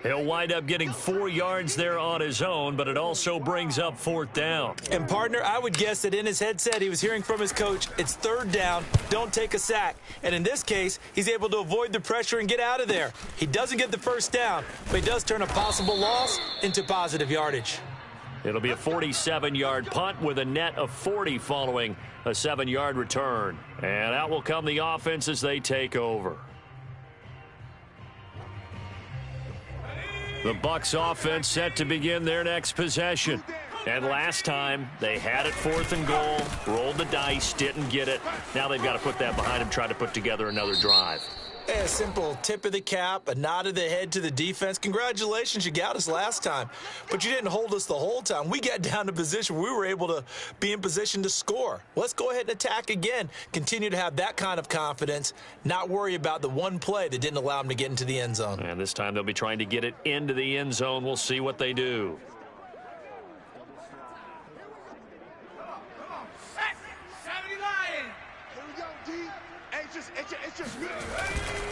He'll wind up getting 4 yards there on his own, but it also brings up 4th down. And, partner, I would guess that in his headset he was hearing from his coach, it's 3rd down, don't take a sack. And in this case, he's able to avoid the pressure and get out of there. He doesn't get the 1st down, but he does turn a possible loss into positive yardage. It'll be a 47-yard punt with a net of 40 following a 7-yard return. And out will come the offense as they take over. The Bucs offense set to begin their next possession. And last time, they had it 4th and goal, rolled the dice, didn't get it. Now they've got to put that behind them, try to put together another drive. A simple tip of the cap, a nod of the head to the defense. Congratulations, you got us last time. But you didn't hold us the whole time. We got down to position where we were able to be in position to score. Let's go ahead and attack again. Continue to have that kind of confidence, not worry about the one play that didn't allow them to get into the end zone. And this time they'll be trying to get it into the end zone. We'll see what they do.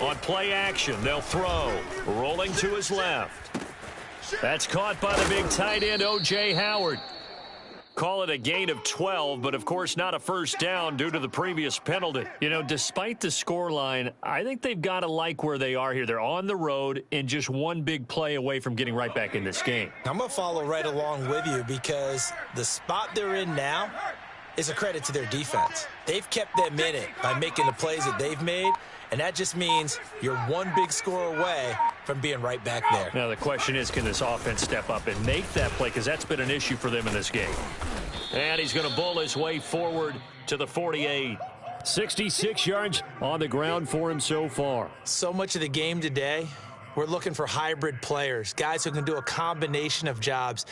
On play action, they'll throw. Rolling to his left. That's caught by the big tight end, O.J. Howard. Call it a gain of 12, but of course not a 1st down due to the previous penalty. You know, despite the scoreline, I think they've got to like where they are here. They're on the road and just one big play away from getting right back in this game. I'm going to follow right along with you because the spot they're in now is a credit to their defense. They've kept them in it by making the plays that they've made, and that just means you're one big score away from being right back there. Now the question is, can this offense step up and make that play? Because that's been an issue for them in this game. And he's going to bull his way forward to the 48. 66 yards on the ground for him so far. So much of the game today, we're looking for hybrid players, guys who can do a combination of jobs.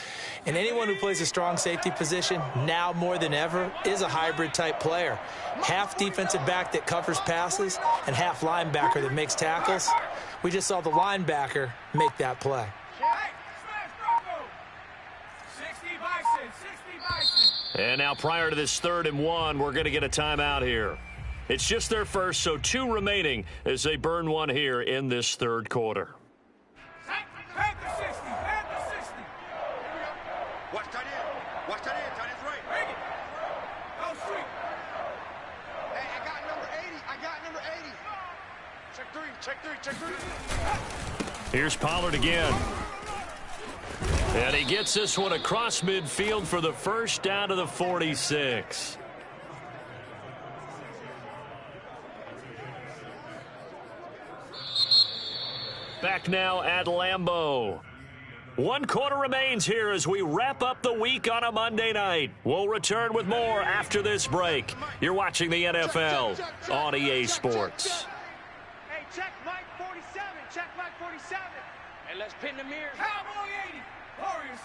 And anyone who plays a strong safety position, now more than ever, is a hybrid-type player. Half defensive back that covers passes and half linebacker that makes tackles. We just saw the linebacker make that play. And now prior to this 3rd and 1, we're going to get a timeout here. It's just their first, so 2 remaining as they burn one here in this 3rd quarter. Watch tight end. Watch tight end. Tight end's right. Bring it. Go street. Hey, I got number 80. I got number 80. Check 3. Check 3. Check 3. Here's Pollard again. And he gets this one across midfield for the 1st down to the 46. Back now at Lambeau. 1 quarter remains here as we wrap up the week on a Monday night. We'll return with more after this break. You're watching the NFL on EA Sports. Hey, check Mike 47. Check Mike 47. And let's pin the mirror. Cowboy 80. Warrior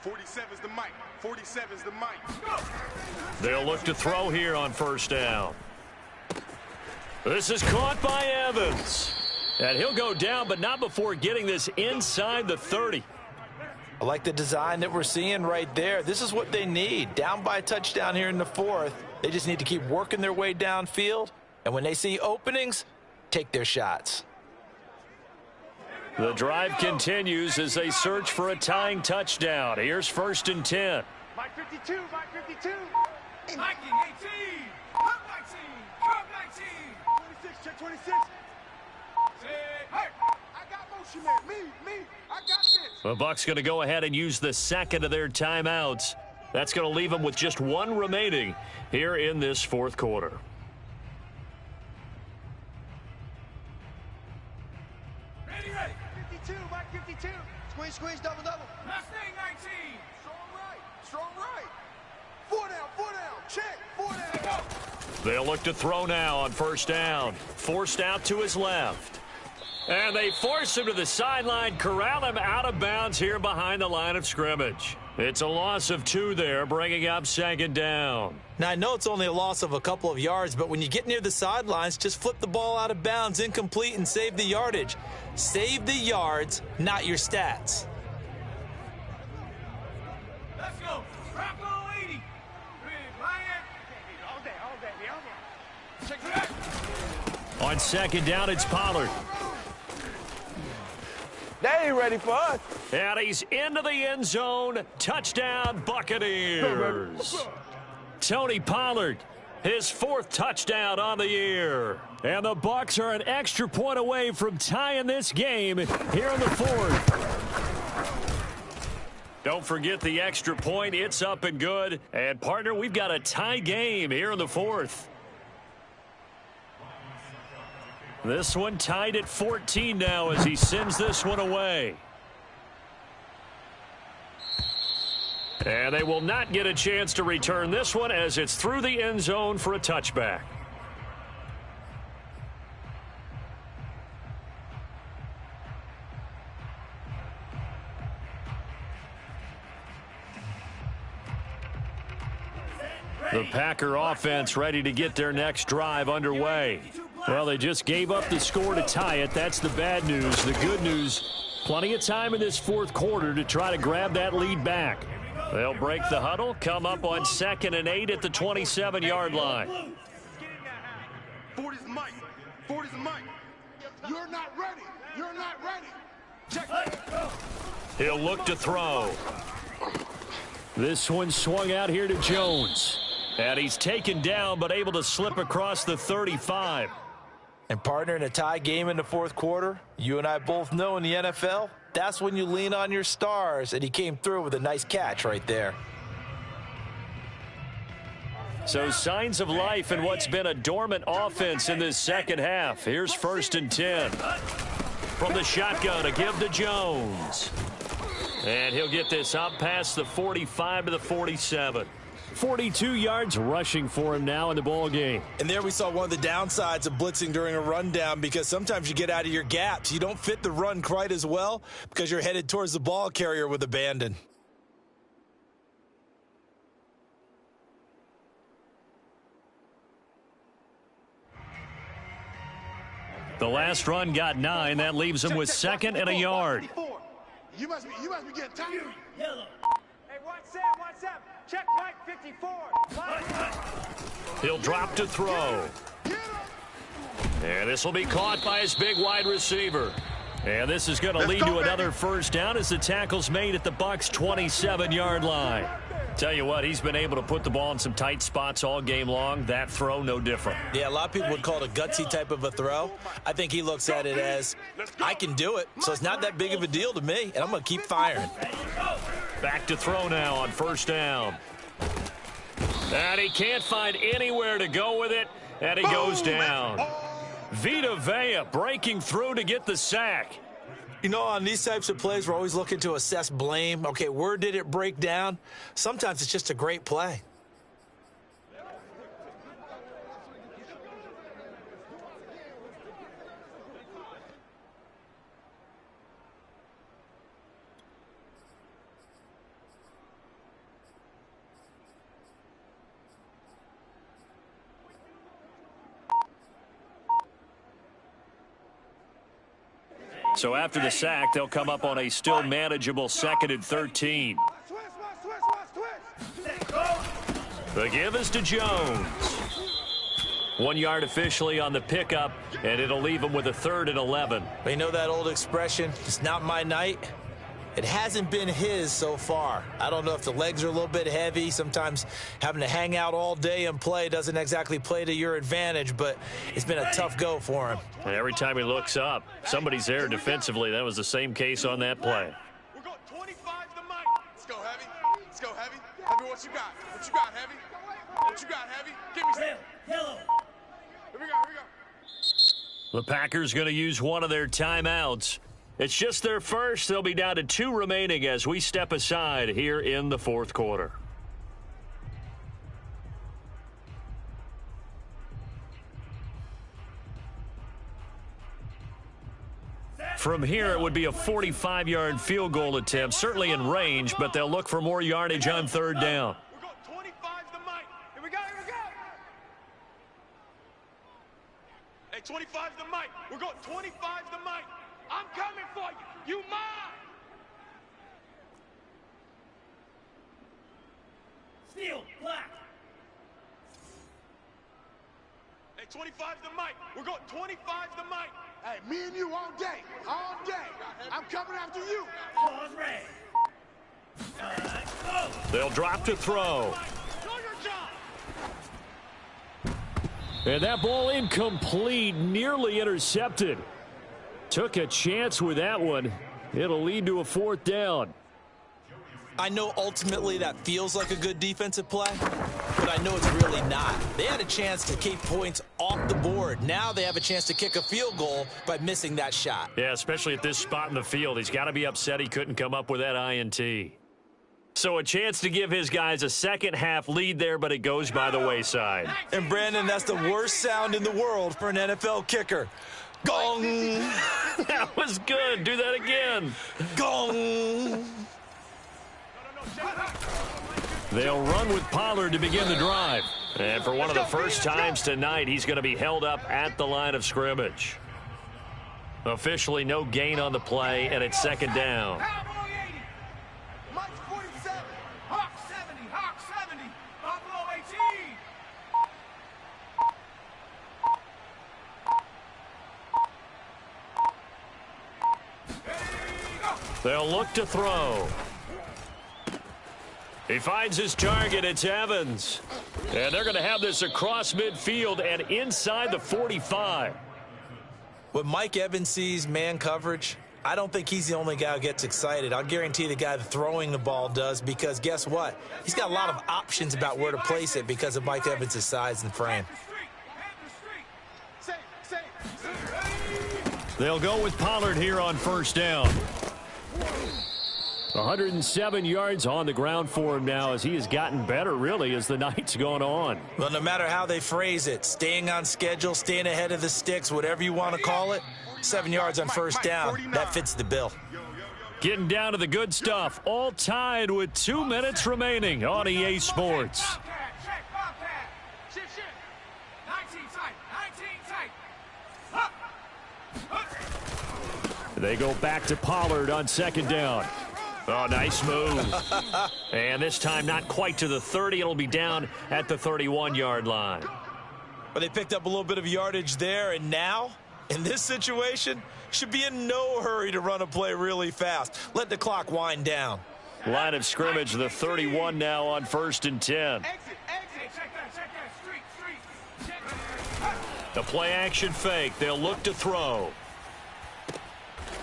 70. 47's the mic. 47's the mic. They'll look to throw here on 1st down. This is caught by Evans. And he'll go down, but not before getting this inside the 30. I like the design that we're seeing right there. This is what they need. Down by a touchdown here in the 4th. They just need to keep working their way downfield. And when they see openings, take their shots. The drive continues as they search for a tying touchdown. Here's 1st and 10. Mike 52. Mike 52. Mike 18. Come 19. Come 19. 26. Check 26. Hey, I got motion man. Me. I got this. The Bucs going to go ahead and use the 2nd of their timeouts. That's going to leave them with just 1 remaining here in this 4th quarter. Ready. 52. Mike 52. Squeeze, double. Mustang 19. They'll look to throw now on first down. Forced out to his left. And they force him to the sideline, corral him out of bounds here behind the line of scrimmage. It's a loss of 2 there, bringing up second down. Now, I know it's only a loss of a couple of yards, but when you get near the sidelines, just flip the ball out of bounds, incomplete, and save the yardage. Save the yards, not your stats. Let's go. Rocco 80. All day, all day. On second down, it's Pollard. They ain't ready for us. And he's into the end zone. Touchdown, Buccaneers. Tony Pollard, his 4th touchdown on the year. And the Bucs are an extra point away from tying this game here in the 4th. Don't forget the extra point. It's up and good. And, partner, we've got a tie game here in the 4th. This one tied at 14 now as he sends this one away. And they will not get a chance to return this one as it's through the end zone for a touchback. The Packer offense ready to get their next drive underway. Well, they just gave up the score to tie it. That's the bad news. The good news, plenty of time in this 4th quarter to try to grab that lead back. They'll break the huddle, come up on 2nd and 8 at the 27-yard line. 40's Mike. 40's Mike. You're not ready. You're not ready. Check. He'll look to throw. This one swung out here to Jones. And he's taken down but able to slip across the 35. And, partner, in a tie game in the 4th quarter, you and I both know in the NFL, that's when you lean on your stars, and he came through with a nice catch right there. So signs of life in what's been a dormant offense in this second half. Here's 1st and 10. From the shotgun, a give to Jones. And he'll get this up past the 45 to the 47. 42 yards rushing for him now in the ball game. And there we saw one of the downsides of blitzing during a rundown, because sometimes you get out of your gaps. You don't fit the run quite as well because you're headed towards the ball carrier with abandon. The last run got 9. That leaves him with 2nd and a yard. You must be getting tired. Yellow. Hey, what's up? Check Mike 54. He'll drop to throw. And this will be caught by his big wide receiver. And this is going to lead to another first down as the tackle's made at the Bucs' 27-yard line. Tell you what, he's been able to put the ball in some tight spots all game long. That throw, no different. Yeah, a lot of people would call it a gutsy type of a throw. I think he looks at it as, I can do it, so it's not that big of a deal to me, and I'm going to keep firing. Back to throw now on first down. And he can't find anywhere to go with it, and he goes down. Vita Vea breaking through to get the sack. You know, on these types of plays, we're always looking to assess blame. Okay, where did it break down? Sometimes it's just a great play. So after the sack, they'll come up on a still manageable 2nd and 13. The give is to Jones. 1 yard officially on the pickup, and it'll leave him with a 3rd and 11. You know that old expression, it's not my night? It hasn't been his so far. I don't know if the legs are a little bit heavy. Sometimes having to hang out all day and play doesn't exactly play to your advantage, but it's been a tough go for him. And every time he looks up, somebody's there defensively. That was the same case on that play. We're going 25 to Mike. Let's go, Heavy. Let's go, Heavy. Heavy, what you got? What you got, Heavy? What you got, Heavy? Give me some. Yellow. Here we go. The Packers going to use one of their timeouts. It's just their first. They'll be down to 2 remaining as we step aside here in the 4th quarter. From here, it would be a 45-yard field goal attempt, certainly in range, but they'll look for more yardage on third down. We're going 25's the mic. Here we go, here we go. Hey, 25's the mic. We're going 25's the mic. I'm coming for you. You mine. Steel, black. Hey, 25's the mic. We're going 25's the mic. Hey, me and you all day. All day. I'm coming after you. Pause red. Go. They'll drop to throw. Do your job. And that ball incomplete, nearly intercepted. Took a chance with that one. It'll lead to a fourth down. I know ultimately that feels like a good defensive play, but I know it's really not. They had a chance to keep points off the board. Now they have a chance to kick a field goal by missing that shot. Yeah, especially at this spot in the field. He's got to be upset he couldn't come up with that INT. So a chance to give his guys a second-half lead there, but it goes by the wayside. And, Brandon, that's the worst sound in the world for an NFL kicker. Gong! That was good. Do that again. Gong! They'll run with Pollard to begin the drive. And for one of the first times tonight, he's going to be held up at the line of scrimmage. Officially no gain on the play, and it's second down. Cowboy 80. Mike's 47. Hawk 70. Hawk 70. Buffalo 18. They'll look to throw. He finds his target. It's Evans. And they're going to have this across midfield and inside the 45. When Mike Evans sees man coverage, I don't think he's the only guy who gets excited. I'll guarantee the guy throwing the ball does, because guess what? He's got a lot of options about where to place it because of Mike Evans' size and frame. They'll go with Pollard here on first down. 107 yards on the ground for him now, as he has gotten better, really, as the night's gone on. Well, no matter how they phrase it, staying on schedule, staying ahead of the sticks, whatever you want to call it, 7 yards on first down, that fits the bill. Getting down to the good stuff, all tied with 2 minutes remaining on EA Sports. They go back to Pollard on second down. Oh, nice move. And this time not quite to the 30. It'll be down at the 31-yard line. But they picked up a little bit of yardage there, and now, in this situation, should be in no hurry to run a play really fast. Let the clock wind down. Line of scrimmage, the 31 now on first and 10. The play action fake. They'll look to throw.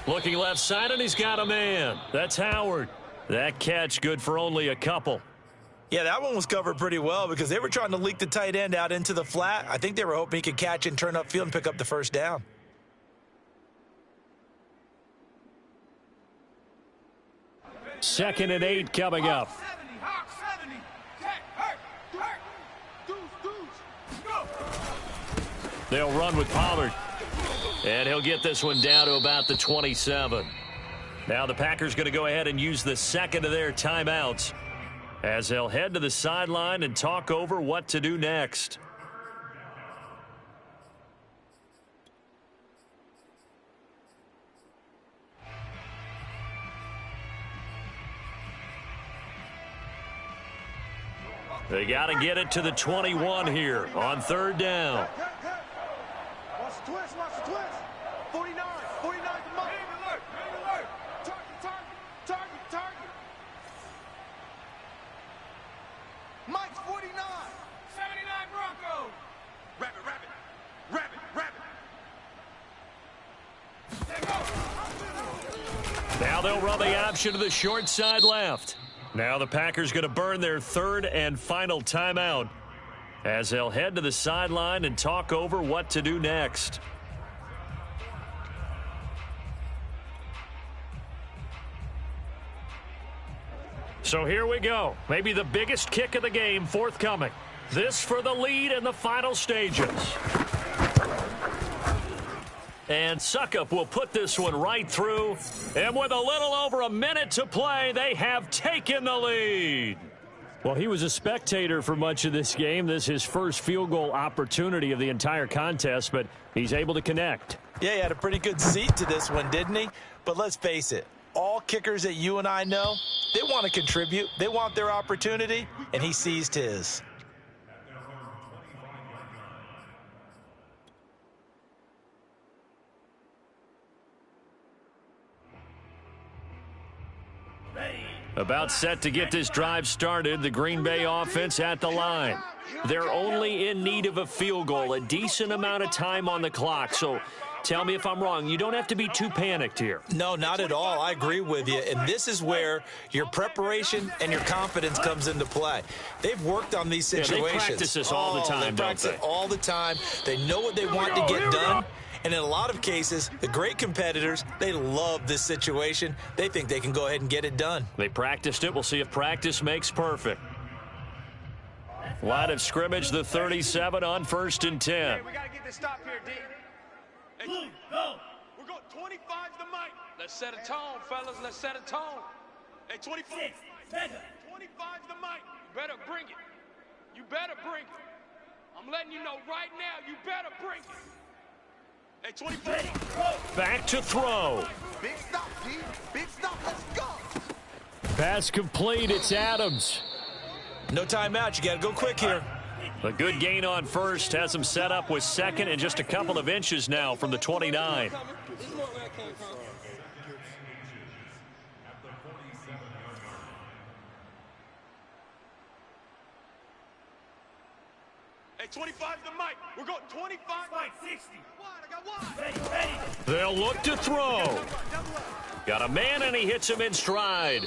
Looking left side, and he's got a man. That's Howard. That catch good for only a couple. Yeah, that one was covered pretty well because they were trying to leak the tight end out into the flat. I think they were hoping he could catch and turn upfield and pick up the first down. Second and 8 coming up. They'll run with Pollard. And he'll get this one down to about the 27. Now the Packers going to go ahead and use the second of their timeouts as they'll head to the sideline and talk over what to do next. They got to get it to the 21 here on third down. Watch the twist, watch the twist. 49, 49 the money. Alert, alert. Target. Mike's 49. 79 Broncos. Rabbit. Now they'll run the option to the short side left. Now the Packers going to burn their third and final timeout as they'll head to the sideline and talk over what to do next. So here we go. Maybe the biggest kick of the game forthcoming. This for the lead in the final stages. And Suckup will put this one right through. And with a little over a minute to play, they have taken the lead. Well, he was a spectator for much of this game. This is his first field goal opportunity of the entire contest, but he's able to connect. Yeah, he had a pretty good seat to this one, didn't he? But let's face it, all kickers that you and I know, they want to contribute. They want their opportunity, and he seized his. About set to get this drive started, the Green Bay offense at the line. They're only in need of a field goal, a decent amount of time on the clock. So tell me if I'm wrong. You don't have to be too panicked here. No, not at all. I agree with you. And this is where your preparation and your confidence comes into play. They've worked on these situations. Yeah, they practice this all the time, they practice it all the time. They know what they want to get done. And in a lot of cases, the great competitors, they love this situation. They think they can go ahead and get it done. They practiced it. We'll see if practice makes perfect. Line of scrimmage, the 37 on 1st and 10. Hey, we got to get this stop here, D. Hey, go. We're going 25's the mic. Let's set a tone, fellas. Let's set a tone. Hey, 25. 25's the mic. You better bring it. You better bring it. I'm letting you know right now, you better bring it. Hey, 25. Back to throw. Big stop, D. Big stop. Let's go. Pass complete. It's Adams. No timeout. You got to go quick here. A good gain on first. Has him set up with second and just a couple of inches now from the 29. Hey, 25's the mic. We're going 25. Mike, 60. I got one. Ready. They'll look to throw. Got a man, and he hits him in stride.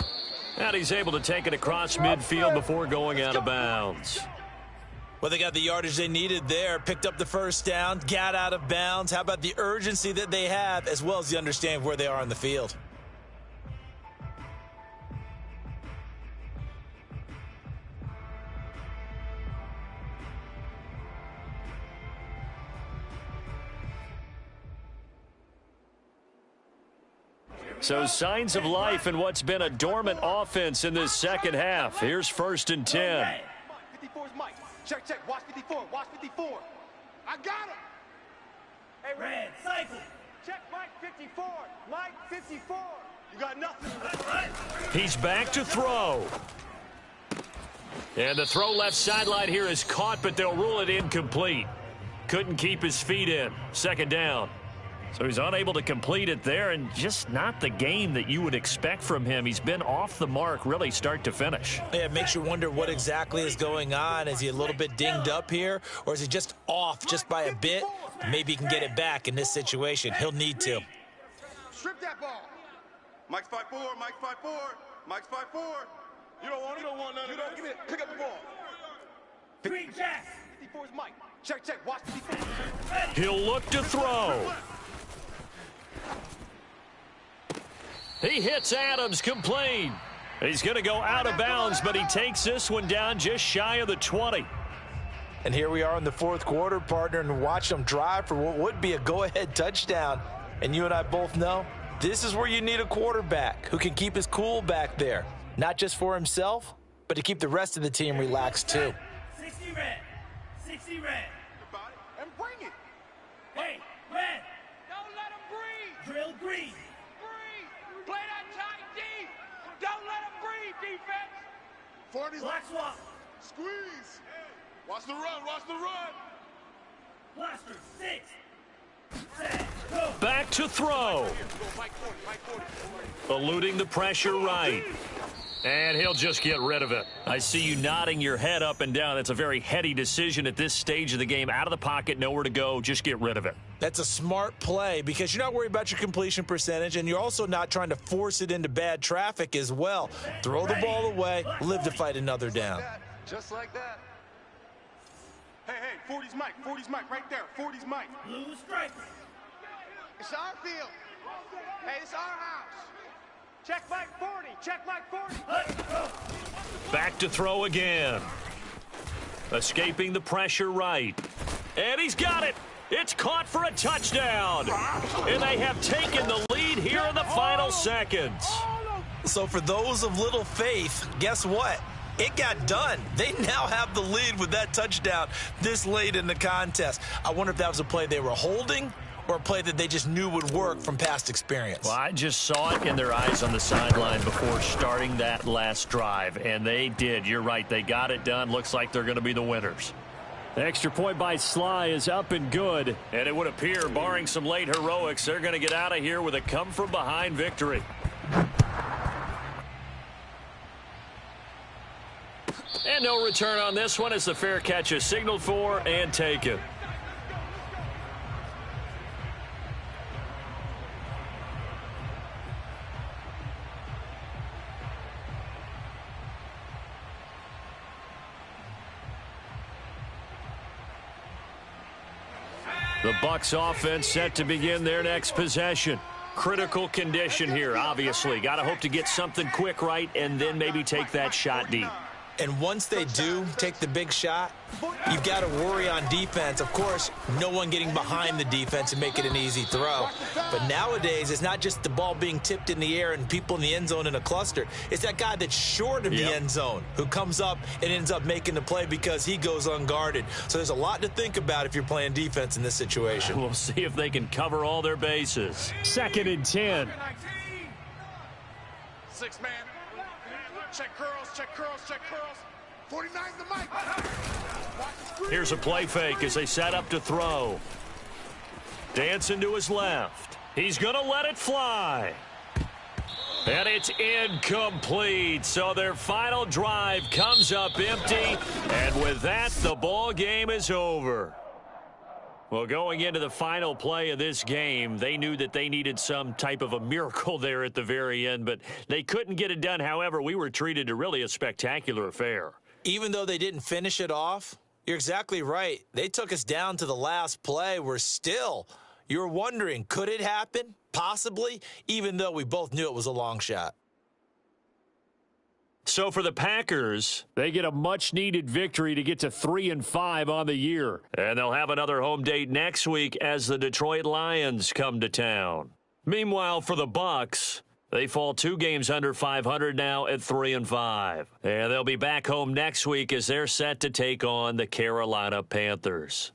And he's able to take it across midfield before going out of bounds. Well, they got the yardage they needed there, picked up the first down, got out of bounds. How about the urgency that they have, as well as the understanding where they are on the field? So signs of life in what's been a dormant offense in this second half. Here's 1st and 10. 54's Mike. Check, check. Watch 54. Watch 54. I got him. Hey, Red, cycle. Check Mike 54. Mike 54. You got nothing. He's back to throw. And the throw left sideline here is caught, but they'll rule it incomplete. Couldn't keep his feet in. 2nd down. So he's unable to complete it there, and just not the game that you would expect from him. He's been off the mark really start to finish. Yeah, it makes you wonder what exactly is going on. Is he a little bit dinged up here, or is he just off just by a bit? Maybe he can get it back in this situation. He'll need to. Strip that ball. Mike's 5'4", Mike's 5'4", Mike's 5'4". You don't want it. You don't want none of that. Give me it. Pick up the ball. Green Jack. 54's Mike. Check, check. Watch 54. He'll look to throw. He hits Adams complete. He's going to go out of bounds, but he takes this one down just shy of the 20. And here we are in the 4th quarter, partner, and watch them drive for what would be a go-ahead touchdown. And you and I both know this is where you need a quarterback who can keep his cool back there, not just for himself, but to keep the rest of the team relaxed too. 60 red. 60 red. And bring it. Hey, red. Don't let him breathe. Drill green. Breathe. Play that tight D. Don't let him breathe, defense. 40. Black swap. Squeeze. Watch the run. Watch the run. Blaster 6. 7. Go. Back to throw. Eluding the pressure right. And he'll just get rid of it. I see you nodding your head up and down. That's a very heady decision at this stage of the game. Out of the pocket, nowhere to go. Just get rid of it. That's a smart play because you're not worried about your completion percentage, and you're also not trying to force it into bad traffic as well. Throw the ball away, live to fight another down. Just like that. Hey, 40's Mike. 40's Mike right there. 40's Mike. Blue striker. It's our field. Hey, it's our house. Check Mike 40. Check Mike 40. Back to throw again. Escaping the pressure right. And he's got it. It's caught for a touchdown. And they have taken the lead here in the final seconds. So for those of little faith, guess what? It got done. They now have the lead with that touchdown this late in the contest. I wonder if that was a play they were holding or a play that they just knew would work from past experience. Well, I just saw it in their eyes on the sideline before starting that last drive, and they did. You're right. They got it done. Looks like they're going to be the winners. The extra point by Sly is up and good, and it would appear, barring some late heroics, they're going to get out of here with a come-from-behind victory. And no return on this one as the fair catch is signaled for and taken. The Bucks offense set to begin their next possession. Critical condition here, obviously. Got to hope to get something quick right and then maybe take that shot deep. And once they do take the big shot, you've got to worry on defense. Of course, no one getting behind the defense and make it an easy throw. But nowadays, it's not just the ball being tipped in the air and people in the end zone in a cluster. It's that guy that's short of the end zone who comes up and ends up making the play because he goes unguarded. So there's a lot to think about if you're playing defense in this situation. We'll see if they can cover all their bases. 2nd and 10. 6 man. Check curls, check curls, check curls. 49's the mic. Here's a play fake as they set up to throw. Dancing to his left. He's going to let it fly. And it's incomplete. So their final drive comes up empty. And with that, the ball game is over. Well, going into the final play of this game, they knew that they needed some type of a miracle there at the very end, but they couldn't get it done. However, we were treated to really a spectacular affair. Even though they didn't finish it off, you're exactly right. They took us down to the last play. You're wondering, could it happen? Possibly, even though we both knew it was a long shot. So for the Packers, they get a much-needed victory to get to 3-5 on the year. And they'll have another home date next week as the Detroit Lions come to town. Meanwhile, for the Bucks, they fall 2 games under 500 now at 3-5. And they'll be back home next week as they're set to take on the Carolina Panthers.